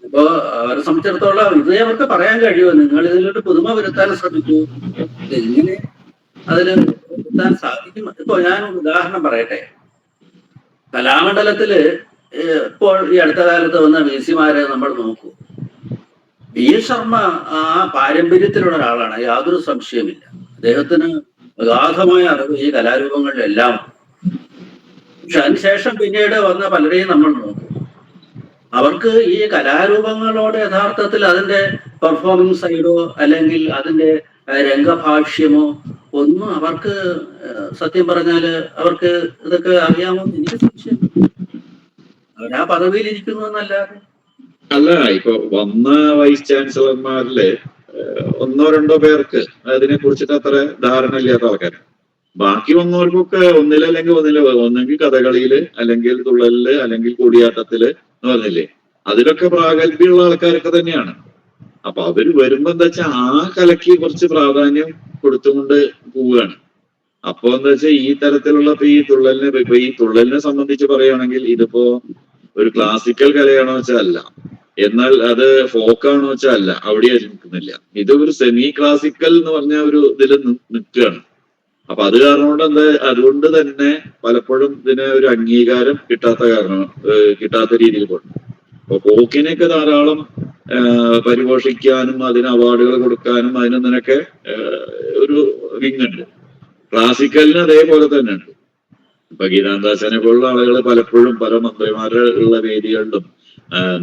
ഇപ്പൊ അവരെ സംബന്ധിച്ചിടത്തോളം ഇതേ അവർക്ക് പറയാൻ കഴിയുമോ, നിങ്ങൾ ഇതിലൊരു പുതുമ വരുത്താൻ ശ്രമിക്കൂ, എങ്ങനെ അതിൽ വരുത്താൻ സാധിക്കും. ഇപ്പൊ ഞാൻ ഉദാഹരണം പറയട്ടെ. കലാമണ്ഡലത്തില് ഇപ്പോൾ ഈ അടുത്ത കാലത്ത് വന്ന VC-മാരെ നമ്മൾ നോക്കൂ. VS ശർമ്മ ആ പാരമ്പര്യത്തിലുള്ള ഒരാളാണ്, യാതൊരു സംശയമില്ല. അദ്ദേഹത്തിന് അഗാധമായ അറിവ് ഈ കലാരൂപങ്ങളിലെല്ലാം. പക്ഷെ അതിനുശേഷം പിന്നീട് വന്ന പലരെയും നമ്മൾ നോക്കും, അവർക്ക് ഈ കലാരൂപങ്ങളോട് യഥാർത്ഥത്തിൽ അതിന്റെ പെർഫോമിംഗ് സൈഡോ അല്ലെങ്കിൽ അതിന്റെ രംഗഭാഷ്യമോ ഒന്നും അവർക്ക് സത്യം പറഞ്ഞാല് അവർക്ക് ഇതൊക്കെ അറിയാമോ എന്ന് എനിക്ക് സംശയം. അവരാ പദവിയിൽ ഇരിക്കുന്നു എന്നല്ലാതെ. അല്ല, ഇപ്പൊ വന്ന വൈസ് ചാൻസലർമാരില് ഒന്നോ രണ്ടോ പേർക്ക് അതിനെ കുറിച്ചിട്ട് അത്ര ധാരണ ഇല്ലാത്ത ആൾക്കാർ. ബാക്കി വന്നവർക്കൊക്കെ ഒന്നെങ്കിൽ കഥകളിയില് അല്ലെങ്കിൽ തുള്ളലില് അല്ലെങ്കിൽ കൂടിയാട്ടത്തില് എന്ന് പറഞ്ഞില്ലേ, അതിലൊക്കെ പ്രാഗൽഭ്യമുള്ള ആൾക്കാരൊക്കെ തന്നെയാണ്. അപ്പൊ അവര് വരുമ്പോ എന്താ വെച്ചാൽ ആ കലയ്ക്ക് കുറച്ച് പ്രാധാന്യം കൊടുത്തുകൊണ്ട് പോവുകയാണ്. അപ്പൊ എന്താ വെച്ചാൽ ഈ തരത്തിലുള്ള ഈ തുള്ളലിനെ സംബന്ധിച്ച് പറയുകയാണെങ്കിൽ ഇതിപ്പോ ഒരു ക്ലാസിക്കൽ കലയാണോ വെച്ചാൽ അല്ല, എന്നാൽ അത് ഫോക്കാണോ വെച്ചാൽ അല്ല, അവിടെ നിൽക്കുന്നില്ല. ഇത് ഒരു സെമി ക്ലാസിക്കൽ എന്ന് പറഞ്ഞ ഒരു ഇതിൽ നിൽക്കുകയാണ്. അപ്പൊ അത് കാരണം കൊണ്ട് അതുകൊണ്ട് തന്നെ പലപ്പോഴും ഇതിന് ഒരു അംഗീകാരം കിട്ടാത്ത രീതിയിൽ കൊണ്ട്. അപ്പൊ ഫോക്കിനെയൊക്കെ ധാരാളം പരിപോഷിക്കാനും അതിന് അവാർഡുകൾ കൊടുക്കാനും അതിനൊക്കെ ഒരു വിങ് ഉണ്ട്. ക്ലാസിക്കലിന് അതേപോലെ തന്നെ ഉണ്ട്. ഇപ്പൊ ഗീതാന്താസനെ പോലുള്ള ആളുകൾ പലപ്പോഴും പല മന്ത്രിമാരുള്ള വേദികളിലും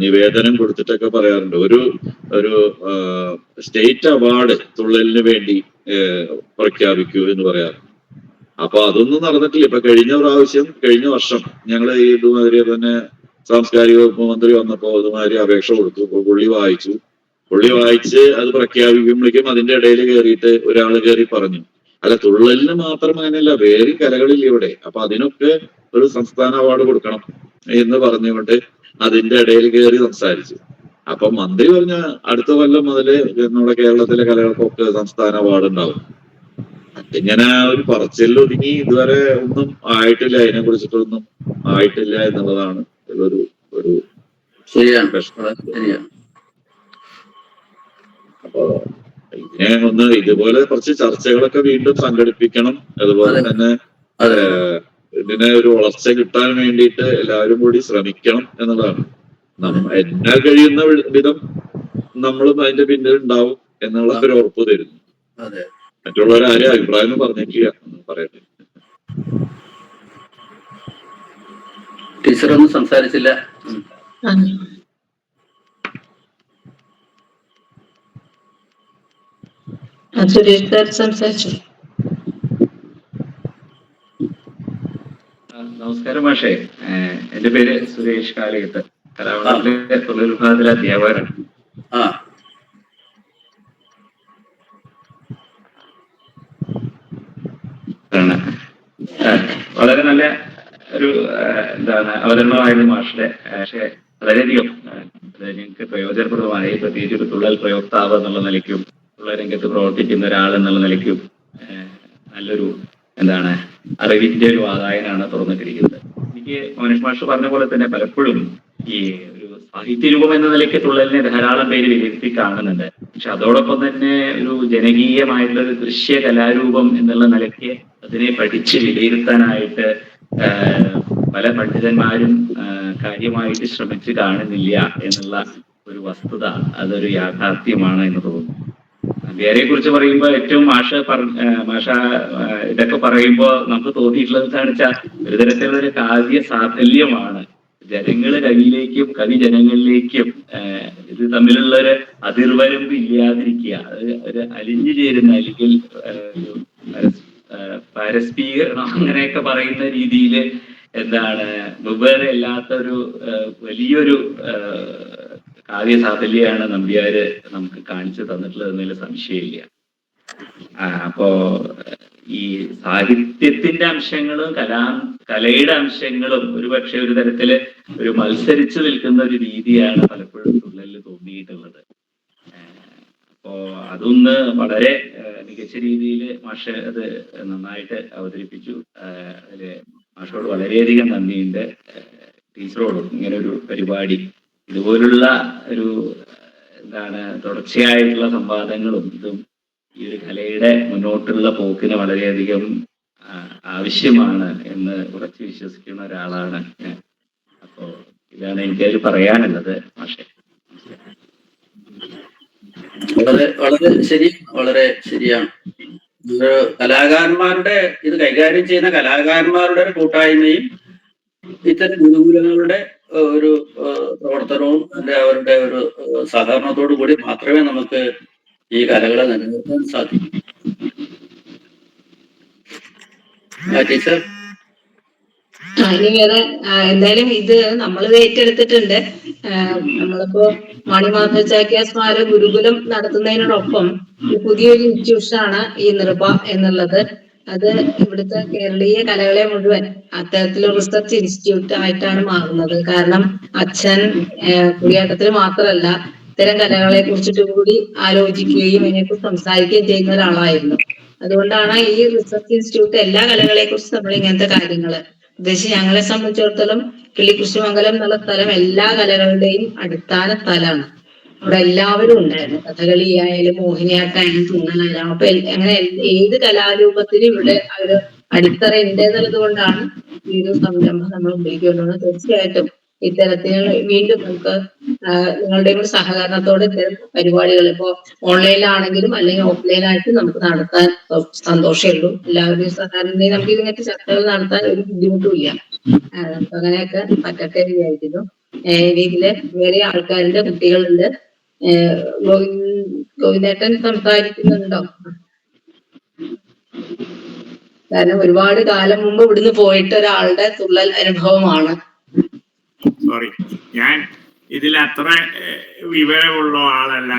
നിവേദനം കൊടുത്തിട്ടൊക്കെ പറയാറുണ്ട്, ഒരു സ്റ്റേറ്റ് അവാർഡ് തുള്ളലിന് വേണ്ടി പ്രഖ്യാപിക്കൂ എന്ന് പറയാറുണ്ട്. അപ്പൊ അതൊന്നും നടന്നിട്ടില്ല. ഇപ്പൊ കഴിഞ്ഞ വർഷം ഞങ്ങൾ ഇതുമാതിരി തന്നെ സാംസ്കാരിക വകുപ്പ് മന്ത്രി വന്നപ്പോ ഇതുമാതിരി അപേക്ഷ കൊടുത്തു. പുള്ളി വായിച്ച് അത് പ്രഖ്യാപിക്കുമ്പോഴേക്കും അതിന്റെ ഇടയിൽ കയറിയിട്ട് ഒരാൾ കയറി പറഞ്ഞു, അല്ല തുള്ളലിന് മാത്രം അങ്ങനെയല്ല, വേറെ കലകളില്ല ഇവിടെ, അപ്പൊ അതിനൊക്കെ ഒരു സംസ്ഥാന അവാർഡ് കൊടുക്കണം എന്ന് പറഞ്ഞുകൊണ്ട് അതിന്റെ ഇടയിൽ കയറി സംസാരിച്ചു. അപ്പൊ മന്ത്രി പറഞ്ഞ അടുത്ത കൊല്ലം മുതല് നമ്മുടെ കേരളത്തിലെ കലകൾക്കൊക്കെ സംസ്ഥാന അവാർഡ് ഉണ്ടാവും. ഇങ്ങനെ ഒരു പറച്ചിലിൽ ഒതുങ്ങി ഇതുവരെ ഒന്നും ആയിട്ടില്ല, അതിനെ കുറിച്ചിട്ടൊന്നും ആയിട്ടില്ല എന്നുള്ളതാണ് ഒരു ശരിയാണ്. അപ്പൊ ഇതിനെ ഇതുപോലെ കുറച്ച് ചർച്ചകളൊക്കെ വീണ്ടും സംഘടിപ്പിക്കണം. അതുപോലെ തന്നെ ഇതിനെ ഒരു വളർച്ച കിട്ടാൻ വേണ്ടിയിട്ട് എല്ലാവരും കൂടി ശ്രമിക്കണം എന്നുള്ളതാണ്. എന്നാൽ കഴിയുന്ന വിധം നമ്മളും അതിന്റെ പിന്നിൽ ഉണ്ടാവും എന്നുള്ള ഒരു ഉറപ്പ് തരുന്നു. മറ്റുള്ളവരാരും അഭിപ്രായം പറഞ്ഞിട്ടില്ല പറയട്ടെ. ടീച്ചറൊന്നും സംസാരിച്ചില്ല. സുരേഷ് സാർ സംസാരിച്ചു. നമസ്കാരം മാഷേ, എന്റെ പേര് സുരേഷ് കാലികത്ത്, കലാമണ്ഡലത്തിലെ തൊഴിൽ വിഭാഗത്തിലെ അധ്യാപകരാണ്. വളരെ നല്ല ഒരു അവതരണമായിരുന്നു മാഷിന്റെ. പക്ഷെ വളരെയധികം ഞങ്ങൾക്ക് പ്രയോജനപ്രദമായി, പ്രത്യേകിച്ച് ഒരു തുള്ളൽ പ്രയോക്താവ് എന്നുള്ള നിലയ്ക്കും തുള്ളൽ രംഗത്ത് പ്രവർത്തിക്കുന്ന ഒരാൾ എന്നുള്ള നിലയ്ക്കും നല്ലൊരു അറിവിന്റെ ഒരു ആദായനാണ് തുറന്നിട്ടിരിക്കുന്നത്. എനിക്ക് മനീഷ് മാഷ് പറഞ്ഞ പോലെ തന്നെ പലപ്പോഴും ഈ ഒരു സാഹിത്യരൂപം എന്ന നിലയ്ക്ക് തുള്ളലിനെ ധാരാളം പേര് വിലയിരുത്തി കാണുന്നുണ്ട്. പക്ഷെ അതോടൊപ്പം തന്നെ ഒരു ജനകീയമായിട്ടുള്ള ഒരു ദൃശ്യ കലാരൂപം എന്നുള്ള നിലയ്ക്ക് അതിനെ പഠിച്ച് വിലയിരുത്താനായിട്ട് പല പണ്ഡിതന്മാരും കാര്യമായിട്ട് ശ്രമിച്ച് കാണുന്നില്ല എന്നുള്ള ഒരു വസ്തുത, അതൊരു യാഥാർത്ഥ്യമാണ് എന്ന് തോന്നുന്നു. നമ്പ്യാരെ കുറിച്ച് പറയുമ്പോൾ ഏറ്റവും മാഷ ഇതൊക്കെ പറയുമ്പോൾ നമുക്ക് തോന്നിയിട്ടുള്ളത് എന്താണെന്ന് വെച്ചാൽ ഒരു തരത്തിലുള്ള ഒരു കാവ്യ സാഫല്യമാണ്. ജനങ്ങള് കവിയിലേക്കും കവി ജനങ്ങളിലേക്കും ഇത് തമ്മിലുള്ള ഒരു അതിർവരമ്പ് ഇല്ലാതിരിക്കുക, ഒരു അലിഞ്ഞു ചേരുന്ന അല്ലെങ്കിൽ പരസ്പീകരണം അങ്ങനെയൊക്കെ പറയുന്ന രീതിയിൽ വെവ്വേറെ അല്ലാത്ത ഒരു വലിയൊരു കാവ്യ സാഫല്യാണ് നമ്പ്യാര് നമുക്ക് കാണിച്ചു തന്നിട്ടുള്ളത് എന്നതിൽ സംശയമില്ല. അപ്പോ ഈ സാഹിത്യത്തിന്റെ അംശങ്ങളും കലയുടെ അംശങ്ങളും ഒരുപക്ഷെ ഒരു തരത്തില് ഒരു മത്സരിച്ചു നിൽക്കുന്ന ഒരു രീതിയാണ് പലപ്പോഴും തുള്ളലിൽ തോന്നിയിട്ടുള്ളത്. അപ്പോ അതൊന്ന് വളരെ മികച്ച രീതിയിൽ മാഷ് അത് നന്നായിട്ട് അവതരിപ്പിച്ചു. അതില് മാഷോട് വളരെയധികം നന്ദിയുണ്ട്. ടീച്ചറോടും ഇങ്ങനെ ഒരു പരിപാടി ഇതുപോലുള്ള ഒരു തുടർച്ചയായിട്ടുള്ള സംവാദങ്ങളും ഇതും ഈ ഒരു കലയുടെ മുന്നോട്ടുള്ള പോക്കിന് വളരെയധികം ആവശ്യമാണ് എന്ന് ഉറച്ചു വിശ്വസിക്കുന്ന ഒരാളാണ് ഞാൻ. അപ്പോ ഇതാണ് എനിക്കതിൽ പറയാനുള്ളത്. മാഷെ വളരെ ശരിയാണ്. കലാകാരന്മാരുടെ ഇത് കൈകാര്യം ചെയ്യുന്ന കലാകാരന്മാരുടെ ഒരു കൂട്ടായ്മയും ഇത്തരം ഗുരുകുലങ്ങളുടെ ഒരു പ്രവർത്തനവും അവരുടെ ഒരു സഹകരണത്തോടു കൂടി മാത്രമേ നമുക്ക് ഈ കലകളെ നിലനിർത്താൻ സാധിക്കൂ. ടീച്ചർ ഇനി വേറെ എന്തായാലും ഇത് നമ്മളിത് ഏറ്റെടുത്തിട്ടുണ്ട്. നമ്മളിപ്പോ മണിമാധവ ചാക്യാർ സ്മാരക ഗുരുകുലം നടത്തുന്നതിനോടൊപ്പം പുതിയൊരു ഇൻസ്റ്റിറ്റ്യൂഷനാണ് ഈ നിർഭ എന്നുള്ളത്. അത് ഇവിടുത്തെ കേരളീയ കലകളെ മുഴുവൻ അത്തരത്തിലൊരു റിസർച്ച് ഇൻസ്റ്റിറ്റ്യൂട്ട് ആയിട്ടാണ് മാറുന്നത്. കാരണം അച്ഛൻ കൂടിയാട്ടത്തിൽ മാത്രമല്ല ഇത്തരം കലകളെ കുറിച്ചിട്ട് കൂടി ആലോചിക്കുകയും അതിനെക്കുറിച്ച് സംസാരിക്കുകയും ചെയ്യുന്ന ഒരാളായിരുന്നു. അതുകൊണ്ടാണ് ഈ റിസർച്ച് ഇൻസ്റ്റിറ്റ്യൂട്ട് എല്ലാ കലകളെ കുറിച്ച് നമ്മൾ ഇങ്ങനത്തെ കാര്യങ്ങള് പ്രത്യേകിച്ച് ഞങ്ങളെ സംബന്ധിച്ചിടത്തോളം കിള്ളിക്കുറിശ്ശിമംഗലം എന്നുള്ള സ്ഥലം എല്ലാ കലകളുടെയും അടിസ്ഥാന സ്ഥലമാണ്. അവിടെ എല്ലാവരും ഉണ്ടായിരുന്നു. കഥകളി ആയാലും മോഹിനിയാട്ടായാലും തുന്നലായാലും. അപ്പൊ അങ്ങനെ ഏത് കലാരൂപത്തിലും ഇവിടെ ഒരു അടിത്തറ ഉണ്ട് എന്നുള്ളത് കൊണ്ടാണ് ഈ ഒരു സംരംഭം നമ്മൾ മുമ്പിലേക്ക് കൊണ്ടുവന്നത്. തീർച്ചയായിട്ടും ഇത്തരത്തിൽ വീണ്ടും നമുക്ക് നിങ്ങളുടെ ഒരു സഹകരണത്തോടെ ഇത്തരം പരിപാടികൾ ഇപ്പോ ഓൺലൈനിലാണെങ്കിലും അല്ലെങ്കിൽ ഓഫ്ലൈനായിട്ട് നമുക്ക് നടത്താൻ സന്തോഷമേ ഉള്ളൂ. എല്ലാവരുടെയും സഹകരണം നമുക്ക് ഇങ്ങനത്തെ ചർച്ചകൾ നടത്താൻ ഒരു ബുദ്ധിമുട്ടും ഇല്ല. നമുക്ക് അങ്ങനെയൊക്കെ പറ്റട്ടെ എന്ന് വിചാരിക്കുന്നു. ഇതില് വേറെ ആൾക്കാരുടെ കുട്ടികളുണ്ട്. ഗോവിന്ദേട്ടൻ സംസാരിക്കുന്നുണ്ടോ? കാരണം ഒരുപാട് കാലം മുമ്പ് ഇവിടുന്ന് പോയിട്ട് ഒരാളുടെ തുള്ളൽ അനുഭവമാണ്. സോറി, ഞാൻ ഇതിൽ അത്ര വിവരമുള്ള ആളല്ല.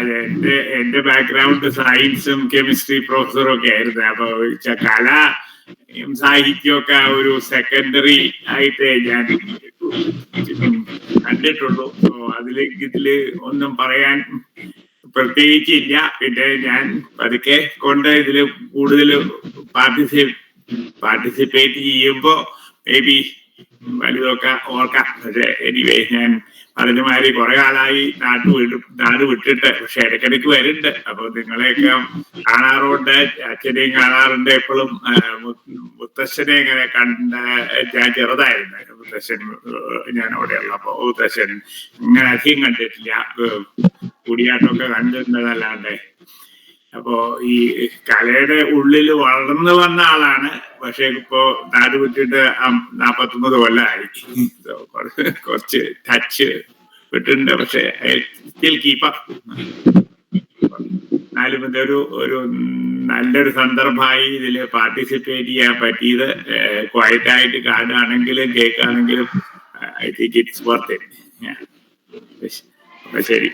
എന്റെ ബാക്ക്ഗ്രൗണ്ട് സയൻസും കെമിസ്ട്രി പ്രൊഫസറും ഒക്കെ ആയിരുന്നു. അപ്പൊ കല സാഹിത്യമൊക്കെ ഒരു സെക്കൻഡറി ആയിട്ട് ഞാൻ കണ്ടിട്ടുള്ളൂ. ഇതില് ഒന്നും പറയാൻ പ്രത്യേകിച്ചില്ല. പിന്നെ ഞാൻ പതുക്കെ കൊണ്ട് ഇതില് കൂടുതൽ പാർട്ടിസിപ്പേറ്റ് ചെയ്യുമ്പോ മേ ബി വലുതൊക്കെ ഓർക്കാം. പക്ഷെ എനിവേ, ഞാൻ പറഞ്ഞമാതിരി കുറെ കാലമായി നാട് വിട്ടിട്ട്, പക്ഷെ ഇടയ്ക്കിടയ്ക്ക് വരുന്നുണ്ട്. അപ്പൊ നിങ്ങളെയൊക്കെ കാണാറുണ്ട്, അച്ഛനെയും കാണാറുണ്ട്. എപ്പോഴും മുത്തശ്ശനെ ഇങ്ങനെ കണ്ട, ഞാൻ ചെറുതായിരുന്നു മുത്തശ്ശൻ, ഞാൻ അവിടെ ഉള്ളപ്പോ മുത്തശ്ശൻ ഇങ്ങനെ അധികം കണ്ടിട്ടില്ല. കൂടിയാട്ടമൊക്കെ കണ്ടിരുന്നതല്ലാണ്ട്. അപ്പോ ഈ കലയുടെ ഉള്ളിൽ വളർന്നു വന്ന ആളാണ്. പക്ഷെ ഇപ്പോ നാട് വിട്ടിട്ട് 49 കൊല്ലമായി. കുറച്ച് ടച്ച് വിട്ടിട്ടുണ്ട്. പക്ഷെ സ്റ്റിൽ കീപ്പ് അപ്പ്. എന്നാലും ഇതൊരു നല്ലൊരു സന്ദർഭമായി ഇതിൽ പാർട്ടിസിപ്പേറ്റ് ചെയ്യാൻ പറ്റിയത്. ക്വയറ്റായിട്ട് കാണുകയാണെങ്കിലും കേൾക്കുകയാണെങ്കിലും I think it's worth it. ശരി,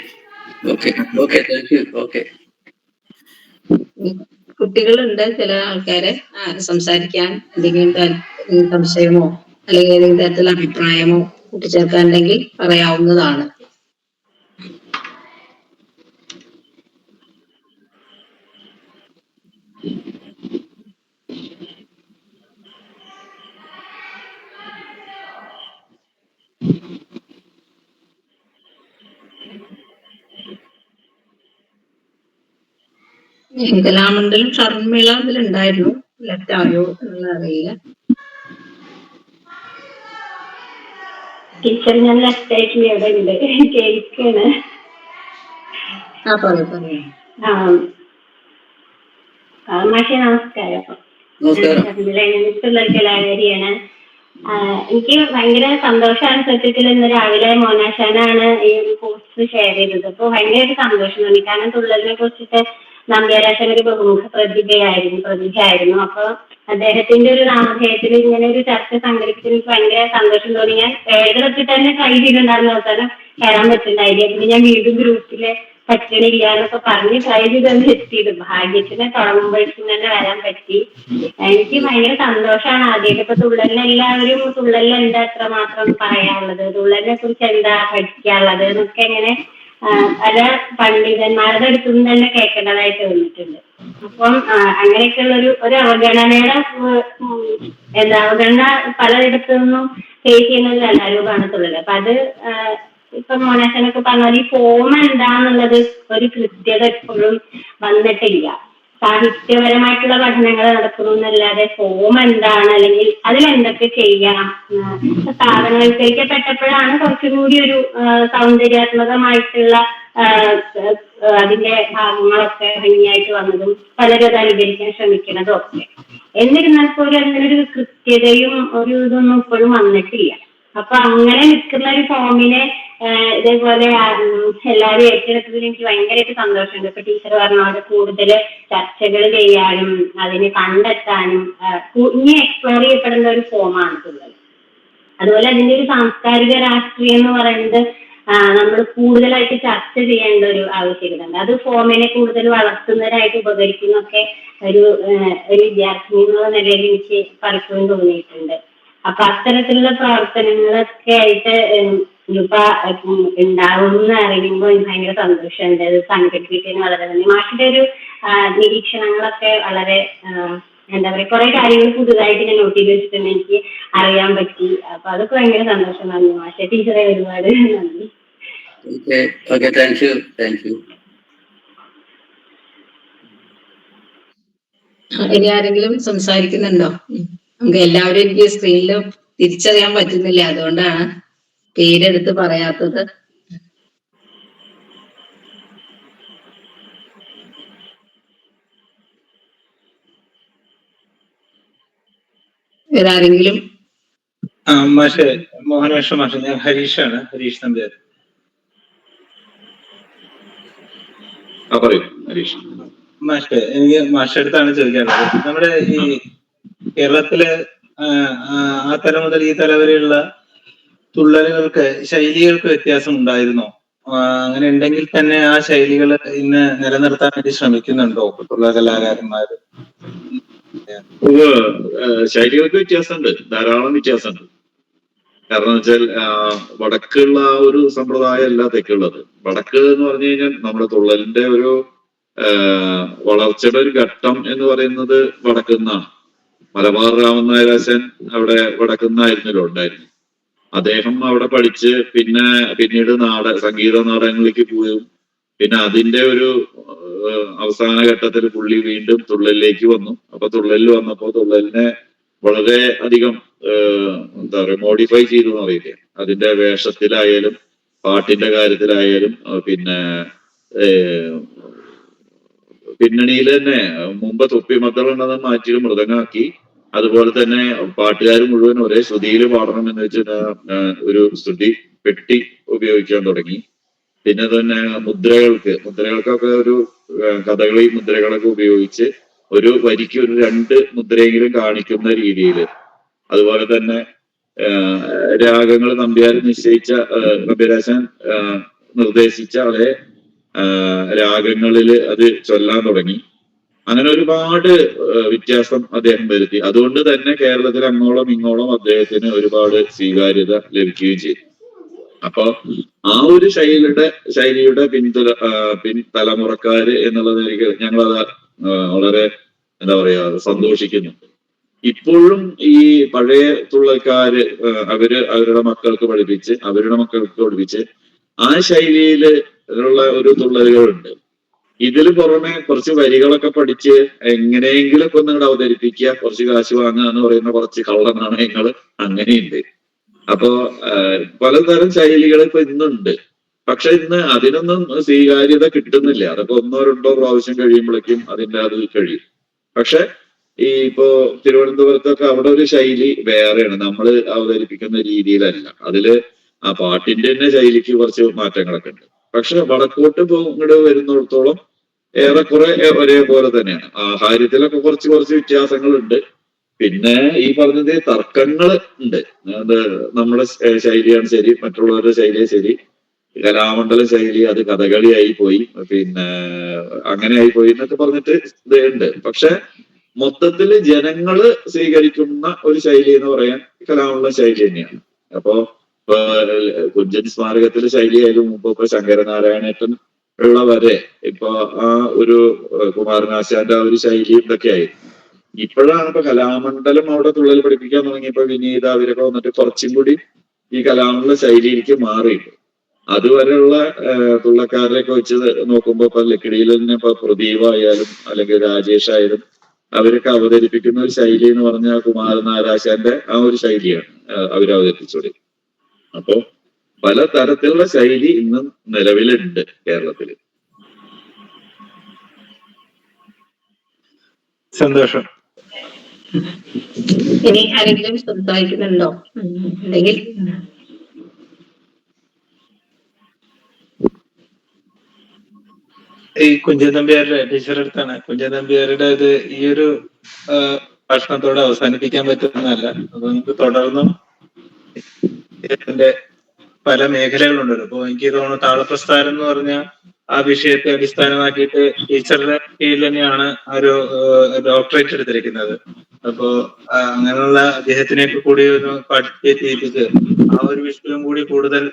ഓക്കെ. കുട്ടികളുണ്ട് ചില ആൾക്കാരെ സംസാരിക്കാൻ എന്തെങ്കിലും സംശയമോ അല്ലെങ്കിൽ ഏതെങ്കിലും തരത്തിലുള്ള അഭിപ്രായമോ കൂട്ടിച്ചേർക്കാനുണ്ടെങ്കിൽ പറയാവുന്നതാണ്. കലാമണ്ഡലം ഷർമിള ഇതിലുണ്ടായിരുന്നു. ലെഫ്റ്റ് ആയോ എന്നുള്ള അറിയില്ല. ടീച്ചർ, ഞാൻ ലെഫ്റ്റ് ആയിട്ട് ഇവിടെ ഉണ്ട്, കേൾക്കാണ്. പറയൂ. മാഷെ നമസ്കാരം. ഷർമിള കലാകാരിയാണ്. എനിക്ക് ഭയങ്കര സന്തോഷമാണ്. സത്യത്തിൽ ഇന്ന് രാവിലെ മോനാശാനാണ് ഈ പോസ്റ്റ് ഷെയർ ചെയ്തത്. അപ്പൊ ഭയങ്കര സന്തോഷം തോന്നി. കാരണം തുള്ളലിനെ കുറിച്ചിട്ട് നമ്പ്യാരാശൻ ഒരു ബഹുമുഖ പ്രതിഭയായിരുന്നു. അപ്പൊ അദ്ദേഹത്തിന്റെ ഒരു നാമധേയത്തിൽ ഇങ്ങനെ ഒരു ചർച്ച സംഘടിപ്പിച്ചത് എനിക്ക് ഭയങ്കര സന്തോഷം തോന്നി. ഞാൻ വേഗത്തിൽ തന്നെ ട്രൈ ചെയ്തിട്ടുണ്ടായിരുന്നു, അവസാനം കയറാൻ പറ്റുന്നുണ്ടായില്ല. പിന്നെ ഞാൻ വീണ്ടും ഗ്രൂപ്പില് പറ്റണില്ല എന്നൊക്കെ പറഞ്ഞ് ട്രൈ ചെയ്തൊന്ന് എത്തിയത്. ഭാഗ്യത്തിന് തുടങ്ങുമ്പോഴേക്കും തന്നെ വരാൻ പറ്റി. എനിക്ക് ഭയങ്കര സന്തോഷമാണ്. ആദ്യമായിട്ട് ഇപ്പൊ തുള്ളലിന് എല്ലാവരും തുള്ളലിൽ എന്താ എത്രമാത്രം പറയാനുള്ളത്, തുള്ളലിനെ കുറിച്ച് എന്താ പഠിക്കാനുള്ളത് എന്നൊക്കെ ഇങ്ങനെ പല പണ്ഡിതന്മാരുടെ അടുത്തും തന്നെ കേൾക്കേണ്ടതായിട്ട് വന്നിട്ടുണ്ട്. അപ്പം അങ്ങനെയൊക്കെയുള്ള ഒരു അവഗണനയുടെ അവഗണന പലയിടത്തു നിന്നും ഫേസ് ചെയ്യുന്ന ഒരു കലാരൂപമാണ് തുള്ളൽ. അപ്പൊ അത് ഇപ്പൊ മോനാശനൊക്കെ പറഞ്ഞാൽ ഈ ഫോം എന്താന്നുള്ളത് ഒരു കൃത്യത എപ്പോഴും വന്നിട്ടില്ല. സാഹിത്യപരമായിട്ടുള്ള പഠനങ്ങൾ നടക്കുന്നു എന്നല്ലാതെ ഫോം എന്താണ്, അല്ലെങ്കിൽ അതിലെന്തൊക്കെ ചെയ്യണം, സ്ഥാപനവൽക്കരിക്കപ്പെട്ടപ്പോഴാണ് കുറച്ചും കൂടി ഒരു സൗന്ദര്യാത്മകമായിട്ടുള്ള അതിന്റെ ഭാഗങ്ങളൊക്കെ ഭംഗിയായിട്ട് വന്നതും പലരും അത് അനുകരിക്കാൻ ശ്രമിക്കുന്നതും ഒക്കെ. എന്നിരുന്നാൽ പോലും അതിനൊരു കൃത്യതയും ഒരു ഇതൊന്നും ഇപ്പോഴും വന്നിട്ടില്ല. അപ്പൊ അങ്ങനെ നിൽക്കുന്ന ഒരു ഫോമിനെ ഇതേപോലെ എല്ലാവരും ഏറ്റെടുത്തതിൽ എനിക്ക് ഭയങ്കരമായിട്ട് സന്തോഷമുണ്ട്. ഇപ്പൊ ടീച്ചർ പറഞ്ഞ പോലെ കൂടുതൽ ചർച്ചകൾ ചെയ്യാനും അതിനെ കണ്ടെത്താനും ഇനി എക്സ്പ്ലോർ ചെയ്യപ്പെടുന്ന ഒരു ഫോമാണ് തുള്ളൽ. അതുപോലെ അതിന്റെ ഒരു സാംസ്കാരിക രാഷ്ട്രീയം എന്ന് പറയുന്നത് നമ്മൾ കൂടുതലായിട്ട് ചർച്ച ചെയ്യേണ്ട ഒരു ആവശ്യകതയുണ്ട്. അത് ഫോമിനെ കൂടുതൽ വളർത്തുന്നതിനായിട്ട് ഉപകരിക്കുന്നൊക്കെ ഒരു വിദ്യാർത്ഥി എന്നുള്ള നിലയിൽ എനിക്ക് പലപ്പോഴും തോന്നിയിട്ടുണ്ട്. അപ്പൊ അത്തരത്തിലുള്ള പ്രവർത്തനങ്ങളൊക്കെ ആയിട്ട് ഇപ്പൊ ഉണ്ടാവുമെന്ന് അറിയുമ്പോൾ ഭയങ്കര സന്തോഷമുണ്ട്. അത് സംഘടിപ്പിക്കുന്നതിന് വളരെ നന്ദി. മാഷിന്റെ ഒരു നിരീക്ഷണങ്ങളൊക്കെ വളരെ എന്താ പറയാ കുറെ കാര്യങ്ങൾ പുതുതായിട്ട് ഞാൻ നോട്ട് ചെയ്ത് വെച്ചിട്ടുണ്ട്, എനിക്ക് അറിയാൻ പറ്റി. അപ്പൊ അതൊക്കെ ഭയങ്കര സന്തോഷം. നന്ദി മാഷെ. ടീച്ചറെ ഒരുപാട് നന്ദി. Okay, thank you. ഇനി ആരെങ്കിലും സംസാരിക്കുന്നുണ്ടോ? നമുക്ക് എല്ലാവരും എനിക്ക് സ്ക്രീനിൽ തിരിച്ചറിയാൻ പറ്റുന്നില്ല, അതുകൊണ്ടാണ് പേരെടുത്ത് പറയാത്തത്. വേറെ ആരെങ്കിലും? മാഷെ, മോഹനകൃഷ്ണ മാഷെ, ഞാൻ ഹരീഷാണ്, ഹരീഷ് നമ്പ്യാർ. പറയൂ ഹരീഷ്. മാഷെ, എനിക്ക് മാഷയുടെ അടുത്താണ് ചോദിക്കാനുള്ളത്. നമ്മുടെ ഈ കേരളത്തിലെ ആ തലം മുതൽ ഈ തല വരെയുള്ള തുള്ളലുകൾക്ക്, ശൈലികൾക്ക് വ്യത്യാസം ഉണ്ടായിരുന്നോ? അങ്ങനെ ഉണ്ടെങ്കിൽ തന്നെ ആ ശൈലികൾ ഇന്ന് നിലനിർത്താൻ വേണ്ടി ശ്രമിക്കുന്നുണ്ടോ തുള്ളൽ കലാകാരന്മാര്? ശൈലികൾക്ക് വ്യത്യാസമുണ്ട്, ധാരാളം വ്യത്യാസമുണ്ട്. കാരണം വെച്ചാൽ വടക്കുള്ള ആ ഒരു സമ്പ്രദായം അല്ല തെക്കുള്ളത്. വടക്ക് എന്ന് പറഞ്ഞു കഴിഞ്ഞാൽ നമ്മുടെ തുള്ളലിന്റെ ഒരു വളർച്ചയുടെ ഒരു ഘട്ടം എന്ന് പറയുന്നത് വടക്കുന്നാണ്. മലബാർ രാമൻ നായരാശൻ അവിടെ വടക്കുന്നായിരുന്നല്ലോ ഉണ്ടായിരുന്നു. അദ്ദേഹം അവിടെ പഠിച്ച് പിന്നീട് സംഗീത നാടകങ്ങളിലേക്ക് പോയും പിന്നെ അതിന്റെ ഒരു അവസാന ഘട്ടത്തിൽ പുള്ളി വീണ്ടും തുള്ളലിലേക്ക് വന്നു. അപ്പൊ തുള്ളലിൽ വന്നപ്പോ തുള്ളലിനെ വളരെ അധികം എന്താ പറയുക മോഡിഫൈ ചെയ്തു എന്ന് പറയില്ലേ, അതിന്റെ വേഷത്തിലായാലും പാട്ടിന്റെ കാര്യത്തിലായാലും പിന്നെ പിന്നണിയിൽ തന്നെ മുമ്പ് തൊപ്പി മദ്ദളുണ്ടെന്ന് മാറ്റി മൃദംഗാക്കി. അതുപോലെ തന്നെ പാട്ടുകാർ മുഴുവൻ ഒരേ ശ്രുതിയിൽ പാടണം എന്ന് വെച്ചിട്ട് ഒരു ശ്രുതി പെട്ടി ഉപയോഗിക്കാൻ തുടങ്ങി. പിന്നെ തന്നെ മുദ്രകൾക്കൊക്കെ ഒരു കഥകളി മുദ്രകളൊക്കെ ഉപയോഗിച്ച് ഒരു വരിക്ക് ഒരു 2 മുദ്രയെങ്കിലും കാണിക്കുന്ന രീതിയിൽ. അതുപോലെ തന്നെ രാഗങ്ങൾ നമ്പ്യാരാശാൻ നിർദ്ദേശിച്ച അതേ രാഗങ്ങളിൽ അത് ചൊല്ലാൻ തുടങ്ങി. അങ്ങനെ ഒരുപാട് വ്യത്യാസം അദ്ദേഹം വരുത്തി. അതുകൊണ്ട് തന്നെ കേരളത്തിൽ അങ്ങോളം ഇങ്ങോളം അദ്ദേഹത്തിന് ഒരുപാട് സ്വീകാര്യത ലഭിക്കുകയും ചെയ്തു. അപ്പൊ ആ ഒരു ശൈലിയുടെ പിൻതലമുറക്കാര് എന്നുള്ളത് ഞങ്ങളത് വളരെ എന്താ പറയാ സന്തോഷിക്കുന്നുണ്ട്. ഇപ്പോഴും ഈ പഴയ തുള്ളൽക്കാര് അവരുടെ മക്കൾക്ക് പഠിപ്പിച്ച് ആ ശൈലിയിൽ ഉള്ള ഒരു തുള്ളലുകളുണ്ട്. ഇതില് പുറമെ കുറച്ച് വരികളൊക്കെ പഠിച്ച് എങ്ങനെയെങ്കിലും ഒക്കെ ഒന്ന് അവതരിപ്പിക്കുക, കുറച്ച് കാശ് വാങ്ങുക എന്ന് പറയുന്ന കുറച്ച് കള്ളനാണയങ്ങൾ അങ്ങനെയുണ്ട്. അപ്പോ പലതരം ശൈലികൾ ഇപ്പൊ ഇന്നുണ്ട്. പക്ഷെ ഇന്ന് അതിനൊന്നും സ്വീകാര്യത കിട്ടുന്നില്ല. അതൊക്കെ 1-2 പ്രാവശ്യം കഴിയുമ്പോഴേക്കും അത് കഴിയും. പക്ഷെ ഇപ്പോ തിരുവനന്തപുരത്തൊക്കെ അവിടെ ഒരു ശൈലി വേറെയാണ്, നമ്മൾ അവതരിപ്പിക്കുന്ന രീതിയിലല്ല. അതില് ആ പാട്ടിന്റെ തന്നെ ശൈലിക്ക് കുറച്ച് മാറ്റങ്ങളൊക്കെ ഉണ്ട്. പക്ഷെ വടക്കോട്ട് ഇങ്ങോട്ട് വരുന്നിടത്തോളം ഏറെക്കുറെ ഒരേപോലെ തന്നെയാണ്. ആഹാരത്തിലൊക്കെ കുറച്ച് വ്യത്യാസങ്ങളുണ്ട്. പിന്നെ ഈ പറഞ്ഞത് തർക്കങ്ങൾ ഉണ്ട്. അത് നമ്മുടെ ശൈലിയാണ് ശരി, മറ്റുള്ളവരുടെ ശൈലിയാണ് ശരി, കലാമണ്ഡല ശൈലി അത് കഥകളിയായി പോയി, പിന്നെ അങ്ങനെ ആയി പോയി എന്നൊക്കെ പറഞ്ഞിട്ട് ഇതുണ്ട്. പക്ഷെ മൊത്തത്തിൽ ജനങ്ങള് സ്വീകരിക്കുന്ന ഒരു ശൈലി എന്ന് പറയാൻ കലാമണ്ഡലം ശൈലി തന്നെയാണ്. അപ്പോ കുഞ്ചൻ സ്മാരകത്തിലെ ശൈലിയായാലും മുമ്പ് ശങ്കരനാരായണേട്ടൻ ഉള്ളവരെ ഇപ്പൊ ആ ഒരു കുമാരനാശാന്റെ ആ ഒരു ശൈലി ഇതൊക്കെ ആയിരുന്നു. ഇപ്പോഴാണ് ഇപ്പൊ കലാമണ്ഡലം അവിടെ തുള്ളൽ പഠിപ്പിക്കാൻ തുടങ്ങിയപ്പോ വിനീത അവരൊക്കെ വന്നിട്ട് കുറച്ചും കൂടി ഈ കലാമണ്ഡല ശൈലിയിലേക്ക് മാറിയിട്ട് അതുവരെയുള്ള തുള്ളക്കാരെയൊക്കെ വെച്ച് നോക്കുമ്പോ ഇപ്പൊ ലക്കിടിയിൽ തന്നെ ഇപ്പൊ പ്രദീപ് ആയാലും അല്ലെങ്കിൽ രാജേഷ് ആയാലും അവരൊക്കെ അവതരിപ്പിക്കുന്ന ഒരു ശൈലി എന്ന് പറഞ്ഞാൽ കുമാരനാരാശാന്റെ ആ ഒരു ശൈലിയാണ് അവരവതരിപ്പിച്ചോളി. അപ്പോ പല തരത്തിലുള്ള ശൈലി ഇന്നും നിലവിലുണ്ട് കേരളത്തില്. സന്തോഷം. ഇനി ആരെങ്കിലും സംസാരിക്കുന്നുണ്ടോ? ഉണ്ടെങ്കിൽ ഈ കുഞ്ചൻ നമ്പ്യാരുടെ ടീച്ചറുടെ അടുത്താണ്. കുഞ്ചൻ നമ്പ്യാരുടെ ഈ ഒരു ഭക്ഷണത്തോടെ അവസാനിപ്പിക്കാൻ പറ്റുന്നതല്ല. അപ്പൊ നമുക്ക് തുടർന്നും ഇതിന്റെ പല മേഖലകളുണ്ടല്ലോ. അപ്പൊ എനിക്ക് തോന്നുന്നു താളപ്രസ്ഥാനം എന്ന് പറഞ്ഞ ആ വിഷയത്തെ അടിസ്ഥാനമാക്കിയിട്ട് ടീച്ചറുടെ കീഴിൽ തന്നെയാണ് ഒരു ഡോക്ടറേറ്റ് എടുത്തിരിക്കുന്നത്. അപ്പോ അങ്ങനെയുള്ള അദ്ദേഹത്തിനെയൊക്കെ കൂടി ഒന്ന് പഠിപ്പിച്ച് ആ ഒരു വിഷയം കൂടി കൂടുതൽ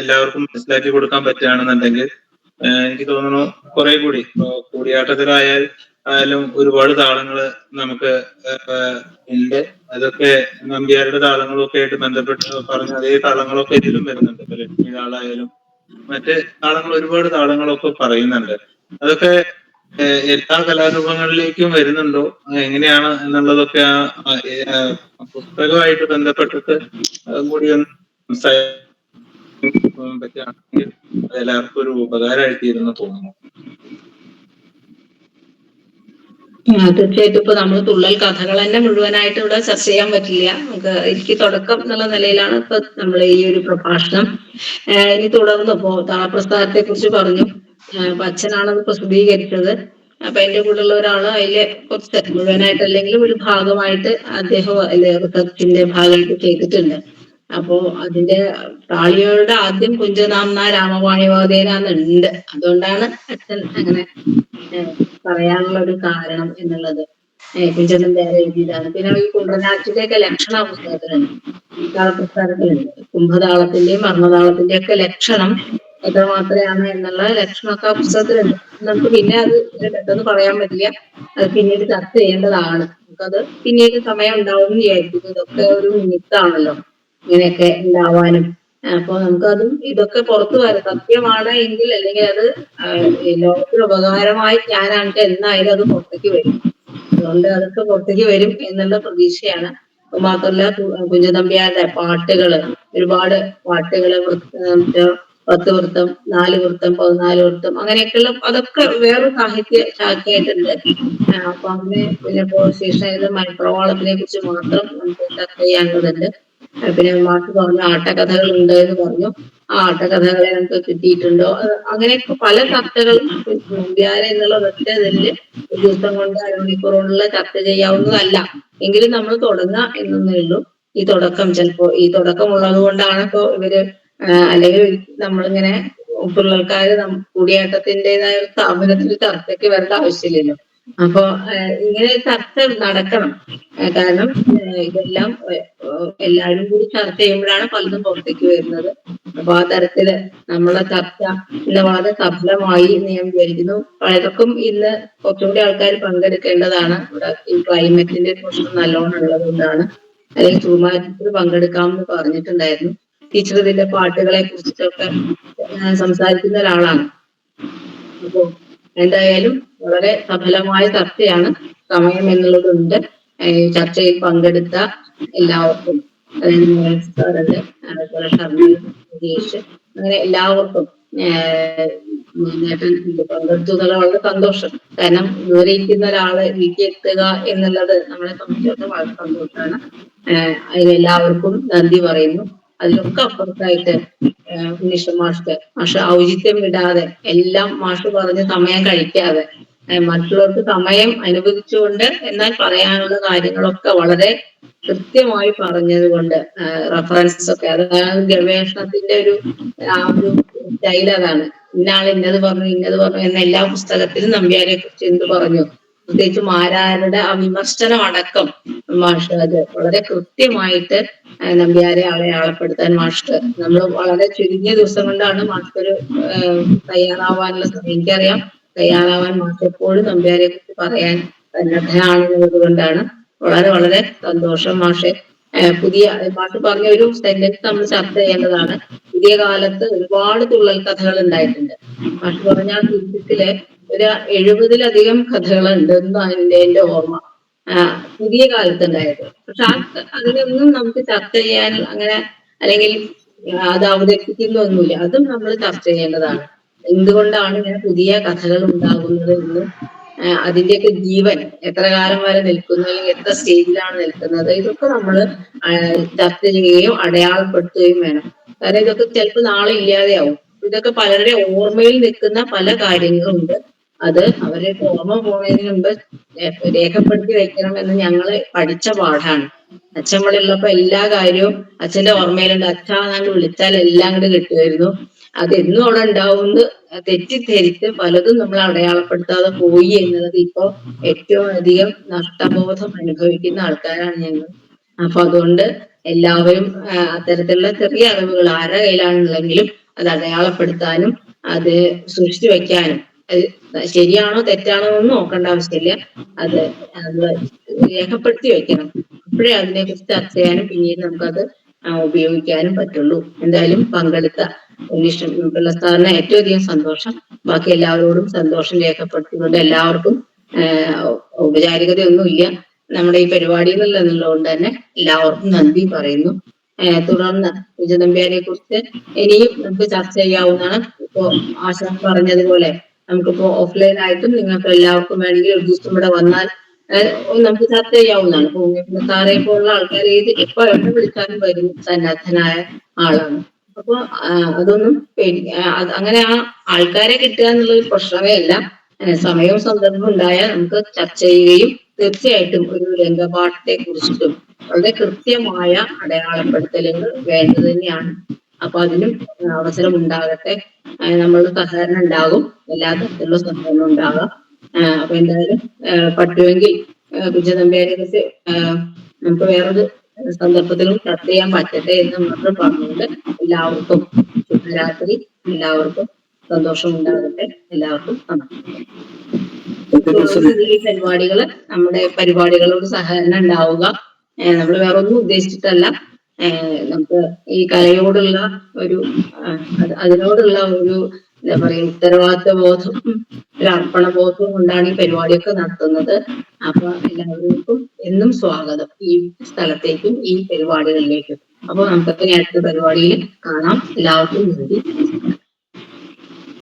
എല്ലാവർക്കും മനസ്സിലാക്കി കൊടുക്കാൻ പറ്റുകയാണെന്നുണ്ടെങ്കിൽ എനിക്ക് തോന്നുന്നു കുറെ കൂടി കൂടിയാട്ടത്തിലായാൽ ആയാലും ഒരുപാട് താളങ്ങള് നമുക്ക് ഉണ്ട്. അതൊക്കെ നമ്പ്യാരുടെ താളങ്ങളൊക്കെ ആയിട്ട് ബന്ധപ്പെട്ട് പറഞ്ഞ അതേ താളങ്ങളൊക്കെ ഇതിലും വരുന്നുണ്ട്. ഇപ്പൊ ലക്ഷ്മി താളായാലും മറ്റ് താളങ്ങൾ, ഒരുപാട് താളങ്ങളൊക്കെ പറയുന്നുണ്ട്. അതൊക്കെ എല്ലാ കലാരൂപങ്ങളിലേക്കും വരുന്നുണ്ടോ, എങ്ങനെയാണ് എന്നുള്ളതൊക്കെ പുസ്തകമായിട്ട് ബന്ധപ്പെട്ടിട്ട് അതും കൂടി ഒന്ന് സംസാരിക്കാൻ പറ്റുകയാണെങ്കിൽ അത് എല്ലാവർക്കും ഒരു ഉപകാരമായിത്തീരുന്നു തോന്നുന്നു. തീർച്ചയായിട്ടും ഇപ്പൊ നമ്മൾ തുള്ളൽ കഥകൾ തന്നെ മുഴുവനായിട്ട് ഇവിടെ ചർച്ച ചെയ്യാൻ പറ്റില്ല. നമുക്ക് എനിക്ക് തുടക്കം എന്നുള്ള നിലയിലാണ് ഇപ്പൊ നമ്മൾ ഈ ഒരു പ്രഭാഷണം. ഇനി തുടർന്ന് ഇപ്പോ താളപ്രസ്ഥാനത്തെ കുറിച്ച് പറഞ്ഞു. അച്ഛനാണത് പ്രസിദ്ധീകരിച്ചത്. അപ്പൊ എന്റെ കൂടെയുള്ള ഒരാള് അതിലെ കുറച്ച് മുഴുവനായിട്ട് അല്ലെങ്കിലും ഒരു ഭാഗമായിട്ട് അദ്ദേഹം അതിലെ റിസർച്ചിന്റെ ഭാഗമായിട്ട് ചെയ്തിട്ടുണ്ട്. അപ്പോ അതിന്റെ താളികളുടെ ആദ്യം കുഞ്ചനാംന രാമവാണിവാദേന എന്നുണ്ട്. അതുകൊണ്ടാണ് അച്ഛൻ അങ്ങനെ പറയാനുള്ള ഒരു കാരണം എന്നുള്ളത്. കുഞ്ചൻ വേറെ എഴുതിയതാണ്. പിന്നെ ഈ കുംഭനാട്ടിന്റെയൊക്കെ ലക്ഷണ പുസ്തകത്തിലുണ്ട്, താളപ്രസ്ഥാനത്തിലുണ്ട്. കുംഭതാളത്തിന്റെയും വർണ്ണതാളത്തിന്റെയും ഒക്കെ ലക്ഷണം എത്രമാത്രയാണ് എന്നുള്ള ലക്ഷണമൊക്കെ ആ പുസ്തകത്തിലുണ്ട്. നമുക്ക് പിന്നെ അത് പെട്ടെന്ന് പറയാൻ പറ്റില്ല. അത് പിന്നീട് ചർച്ച ചെയ്യേണ്ടതാണ്. നമുക്കത് പിന്നീട് സമയം ഉണ്ടാവും എന്ന് വിചാരിക്കുന്നു. ഇതൊക്കെ ഒരു നിമിത്താണല്ലോ ഇങ്ങനെയൊക്കെ ഉണ്ടാവാനും. അപ്പൊ നമുക്കതും ഇതൊക്കെ പുറത്തു വരും. സത്യമാണ് എങ്കിൽ, അല്ലെങ്കിൽ അത് ലോകത്തിന് ഉപകാരമായി ഞാനാണെങ്കിൽ എന്നായാലും അത് പുറത്തേക്ക് വരും. അതുകൊണ്ട് അതൊക്കെ പുറത്തേക്ക് വരും എന്നുള്ള പ്രതീക്ഷയാണ്. മാത്രമല്ല കുഞ്ചൻനമ്പ്യാരുടെ പാട്ടുകള്, ഒരുപാട് പാട്ടുകള്, 10 വൃത്തം, 4 വൃത്തം, 14 വൃത്തം, അങ്ങനെയൊക്കെയുള്ള അതൊക്കെ വേറെ സാഹിത്യ ശാഖയായിട്ടുണ്ട്. അപ്പൊ അങ്ങനെ പിന്നെ ഇപ്പോ ശേഷം മലപ്രവാളത്തിനെ കുറിച്ച് മാത്രം നമുക്ക് ചർച്ച ചെയ്യാനുള്ളതുണ്ട്. പിന്നെ മാഷ് പറഞ്ഞു ആട്ടക്കഥകൾ ഉണ്ട് എന്ന് പറഞ്ഞു. ആ ആട്ടക്കഥകളെ നമുക്ക് കിട്ടിയിട്ടുണ്ടോ, അങ്ങനെയൊക്കെ പല ചർച്ചകളും നമ്പ്യാരെ എന്നുള്ള ഒറ്റ ഇതില് ഒരു ദിവസം കൊണ്ട് അരമണിക്കൂർ കൊണ്ടുള്ള ചർച്ച ചെയ്യാവുന്നതല്ല. എങ്കിലും നമ്മൾ തുടങ്ങാം എന്നേ ഉള്ളൂ. ഈ തുടക്കം ചിലപ്പോ ഈ തുടക്കം ഉള്ളത് കൊണ്ടാണ് ഇപ്പോ ഇവര് അല്ലെങ്കിൽ നമ്മളിങ്ങനെ പിള്ളേർക്കാര് കൂടിയാട്ടത്തിൻ്റെതായ ഒരു സ്ഥാപനത്തിൽ ചർച്ചയ്ക്ക് വരേണ്ട ആവശ്യമില്ലല്ലോ. അപ്പൊ ഇങ്ങനെ ചർച്ച നടക്കണം. കാരണം ഇതെല്ലാം എല്ലാവരും കൂടി ചർച്ച ചെയ്യുമ്പോഴാണ് പലതും പുറത്തേക്ക് വരുന്നത്. അപ്പൊ ആ തരത്തില് നമ്മളെ ചർച്ച ഇന്ന് വളരെ സഫലമായി എന്ന് ഞാൻ വിചാരിക്കുന്നു. പലർക്കും ഇന്ന് കുറച്ചുകൂടി ആൾക്കാർ പങ്കെടുക്കേണ്ടതാണ്. ഇവിടെ ഈ ക്ലൈമറ്റിന്റെ പ്രശ്നം നല്ലോണം ഉള്ളത് കൊണ്ടാണ്. അല്ലെങ്കിൽ ചുമ്മാറ്റത്തിൽ പങ്കെടുക്കാമെന്ന് പറഞ്ഞിട്ടുണ്ടായിരുന്നു. ടീച്ചർ ഇതിന്റെ പാട്ടുകളെ കുറിച്ചിട്ടൊക്കെ സംസാരിക്കുന്ന ഒരാളാണ്. അപ്പോ എന്തായാലും വളരെ സഫലമായ ചർച്ചയാണ്. സമയം എന്നുള്ളതുണ്ട്. ചർച്ചയിൽ പങ്കെടുത്ത എല്ലാവർക്കും, സാറുണ്ട്, അതുപോലെ ഷർമ്മേഷ്, അങ്ങനെ എല്ലാവർക്കും പങ്കെടുത്തു എന്നുള്ള വളരെ സന്തോഷം. കാരണം ദൂരെ ഇരിക്കുന്ന ഒരാള് വീട്ടിലെത്തുക എന്നുള്ളത് നമ്മളെ സംബന്ധിച്ചിടത്തോളം വളരെ സന്തോഷമാണ്. അതിനെല്ലാവർക്കും നന്ദി പറയുന്നു. അതിലൊക്കെ അപ്പുറത്തായിട്ട് മാഷ് ഔചിത്യം വിടാതെ എല്ലാം മാഷ് പറഞ്ഞ് സമയം കഴിക്കാതെ മറ്റുള്ളവർക്ക് സമയം അനുവദിച്ചുകൊണ്ട് എന്നാൽ പറയാനുള്ള കാര്യങ്ങളൊക്കെ വളരെ കൃത്യമായി പറഞ്ഞത് കൊണ്ട് റെഫറൻസ് ഒക്കെ, അതാണ് ഗവേഷണത്തിന്റെ ഒരു സ്റ്റൈൽ. അതാണ് ഇന്നാൾ ഇന്നത് പറഞ്ഞു എന്ന എല്ലാ പുസ്തകത്തിലും നമ്പ്യാരെ കുറിച്ച് എന്ത് പറഞ്ഞു, പ്രത്യേകിച്ച് മാരാരുടെ ആ വിമർശനം അടക്കം മാഷ് അത് വളരെ കൃത്യമായിട്ട് നമ്പ്യാരെ അടയാളപ്പെടുത്താൻ മാഷ് നമ്മൾ വളരെ ചുരുങ്ങിയ ദിവസം കൊണ്ടാണ് മാഷൊരു തയ്യാറാവാനുള്ള സമയം. എനിക്കറിയാം തയ്യാറാവാൻ മാഷ് എപ്പോഴും നമ്പ്യാരെ കുറിച്ച് പറയാൻ സന്നദ്ധനാണെന്നുള്ളത് കൊണ്ടാണ്. വളരെ വളരെ സന്തോഷം മാഷെ. മാഷ് പറഞ്ഞ ഒരു സെന്റൻസ് നമ്മൾ ചർച്ച ചെയ്യേണ്ടതാണ്. പുതിയ കാലത്ത് ഒരുപാട് തുള്ളൽ കഥകൾ ഉണ്ടായിട്ടുണ്ട്. മാഷ് പറഞ്ഞ ആ ചുരുക്കത്തില് ഒരു 70-ലധികം കഥകളുണ്ട് എന്നാണ് എന്റെ ഓർമ്മ പുതിയ കാലത്തുണ്ടായത്. പക്ഷെ അതിനൊന്നും നമുക്ക് ചർച്ച ചെയ്യാൻ അങ്ങനെ, അല്ലെങ്കിൽ അത് അവതരിപ്പിക്കുന്നൊന്നുമില്ല. അതും നമ്മൾ ചർച്ച ചെയ്യേണ്ടതാണ്. എന്തുകൊണ്ടാണ് ഇങ്ങനെ പുതിയ കഥകൾ ഉണ്ടാകുന്നത് എന്നും അതിന്റെയൊക്കെ ജീവൻ എത്ര കാലം വരെ നിൽക്കുന്നു, അല്ലെങ്കിൽ എത്ര സ്റ്റേജിലാണ് നിൽക്കുന്നത്, ഇതൊക്കെ നമ്മൾ ചർച്ച ചെയ്യുകയും അടയാളപ്പെടുത്തുകയും വേണം. കാരണം ഇതൊക്കെ ചിലപ്പോൾ നാളെ ഇല്ലാതെയാവും. ഇതൊക്കെ പലരുടെ ഓർമ്മയിൽ നിൽക്കുന്ന പല കാര്യങ്ങളുണ്ട്. അത് അവരുടെ ഓർമ്മ പോകുന്നതിന് മുമ്പ് രേഖപ്പെടുത്തി വെക്കണമെന്ന് ഞങ്ങള് പഠിച്ച പാഠാണ്. അച്ഛൻ ഇവിടെ ഉള്ളപ്പോ എല്ലാ കാര്യവും അച്ഛന്റെ ഓർമ്മയിലുണ്ട്. അച്ഛാന്നാണ്ട് വിളിച്ചാൽ എല്ലാം കൂടെ കിട്ടുമായിരുന്നു. അതെന്നും അവിടെ ഉണ്ടാവുമെന്ന് തെറ്റിദ്ധരിച്ച് പലതും നമ്മൾ അടയാളപ്പെടുത്താതെ പോയി എന്നുള്ളത് ഇപ്പോ ഏറ്റവും അധികം നഷ്ടബോധം അനുഭവിക്കുന്ന ആൾക്കാരാണ് ഞങ്ങൾ. അപ്പൊ അതുകൊണ്ട് എല്ലാവരും അത്തരത്തിലുള്ള ചെറിയ അറിവുകൾ ആരുടെ കയ്യിലാണെന്നുണ്ടെങ്കിലും അത് അടയാളപ്പെടുത്താനും അത് സൂക്ഷിച്ചു വെക്കാനും ശരിയാണോ തെറ്റാണോ എന്ന് നോക്കേണ്ട ആവശ്യമില്ല. അത് രേഖപ്പെടുത്തി വെക്കണം. അപ്പോഴേ അതിനെക്കുറിച്ച് ചർച്ച ചെയ്യാനും പിന്നീട് നമുക്കത് ഉപയോഗിക്കാനും പറ്റുള്ളൂ. എന്തായാലും പങ്കെടുത്ത പിള്ള സാറിന് ഏറ്റവും അധികം സന്തോഷം. ബാക്കി എല്ലാവരോടും സന്തോഷം രേഖപ്പെടുത്തിക്കൊണ്ട് എല്ലാവർക്കും ഔപചാരികതയൊന്നുമില്ല നമ്മുടെ ഈ പരിപാടിയിൽ എന്നുള്ളതുകൊണ്ട് തന്നെ എല്ലാവർക്കും നന്ദി പറയുന്നു. തുടർന്ന് വിജയനമ്പ്യാരെ കുറിച്ച് ഇനിയും നമുക്ക് ചർച്ച ചെയ്യാവുന്നതാണ്. ഇപ്പോ ആശ പറഞ്ഞതുപോലെ നമുക്കിപ്പോ ഓഫ്ലൈൻ ആയിട്ടും നിങ്ങൾക്ക് എല്ലാവർക്കും വേണമെങ്കിൽ ഒരു ദിവസം ഇവിടെ വന്നാൽ നമുക്ക് ചർച്ച ചെയ്യാവുന്നതാണ്. ഇപ്പൊ സാറെ പോലുള്ള ആൾക്കാർ എപ്പോ എവിടെ വിളിച്ചാലും വരും, സന്നദ്ധനായ ആളാണ്. അപ്പൊ അതൊന്നും അങ്ങനെ ആ ആൾക്കാരെ കിട്ടുക എന്നുള്ളത് പ്രശ്നമേ അല്ല. സമയവും സന്ദർഭവും ഉണ്ടായാൽ നമുക്ക് ചർച്ച ചെയ്യുകയും തീർച്ചയായിട്ടും ഒരു രംഗപാഠത്തെ കുറിച്ചിട്ടും വളരെ കൃത്യമായ അടയാളപ്പെടുത്തലുകൾ വേണ്ടത് തന്നെയാണ്. അപ്പൊ അതിനും അവസരം ഉണ്ടാകട്ടെ. നമ്മളുടെ സഹകരണം ഉണ്ടാകും, എല്ലാ തരത്തിലുള്ള സഹകരണം ഉണ്ടാകാം. അപ്പൊ എന്തായാലും പറ്റുമെങ്കിൽ കുഞ്ചനമ്പ്യാരെ കുറിച്ച് നമുക്ക് വേറൊരു സന്ദർഭത്തിലും ചർച്ച ചെയ്യാൻ പറ്റട്ടെ എന്ന് മാത്രം പറഞ്ഞുകൊണ്ട് എല്ലാവർക്കും ശുഭരാത്രി, എല്ലാവർക്കും സന്തോഷം ഉണ്ടാകട്ടെ, എല്ലാവർക്കും ഈ പരിപാടികള് നമ്മുടെ പരിപാടികളോട് സഹകരണം ഉണ്ടാവുക. നമ്മൾ വേറെ ഒന്നും ഉദ്ദേശിച്ചിട്ടല്ല. നമുക്ക് ഈ കലയോടുള്ള ഒരു അതിനോടുള്ള ഒരു എന്താ പറയുക ഉത്തരവാദിത്വ ബോധം, ഒരു അർപ്പണ ബോധവും കൊണ്ടാണ് ഈ പരിപാടിയൊക്കെ നടത്തുന്നത്. അപ്പൊ എല്ലാവർക്കും എന്നും സ്വാഗതം ഈ സ്ഥലത്തേക്കും ഈ പരിപാടികളിലേക്കും. അപ്പൊ നമുക്ക് അടുത്ത പരിപാടിയിൽ കാണാം. എല്ലാവർക്കും നന്ദി.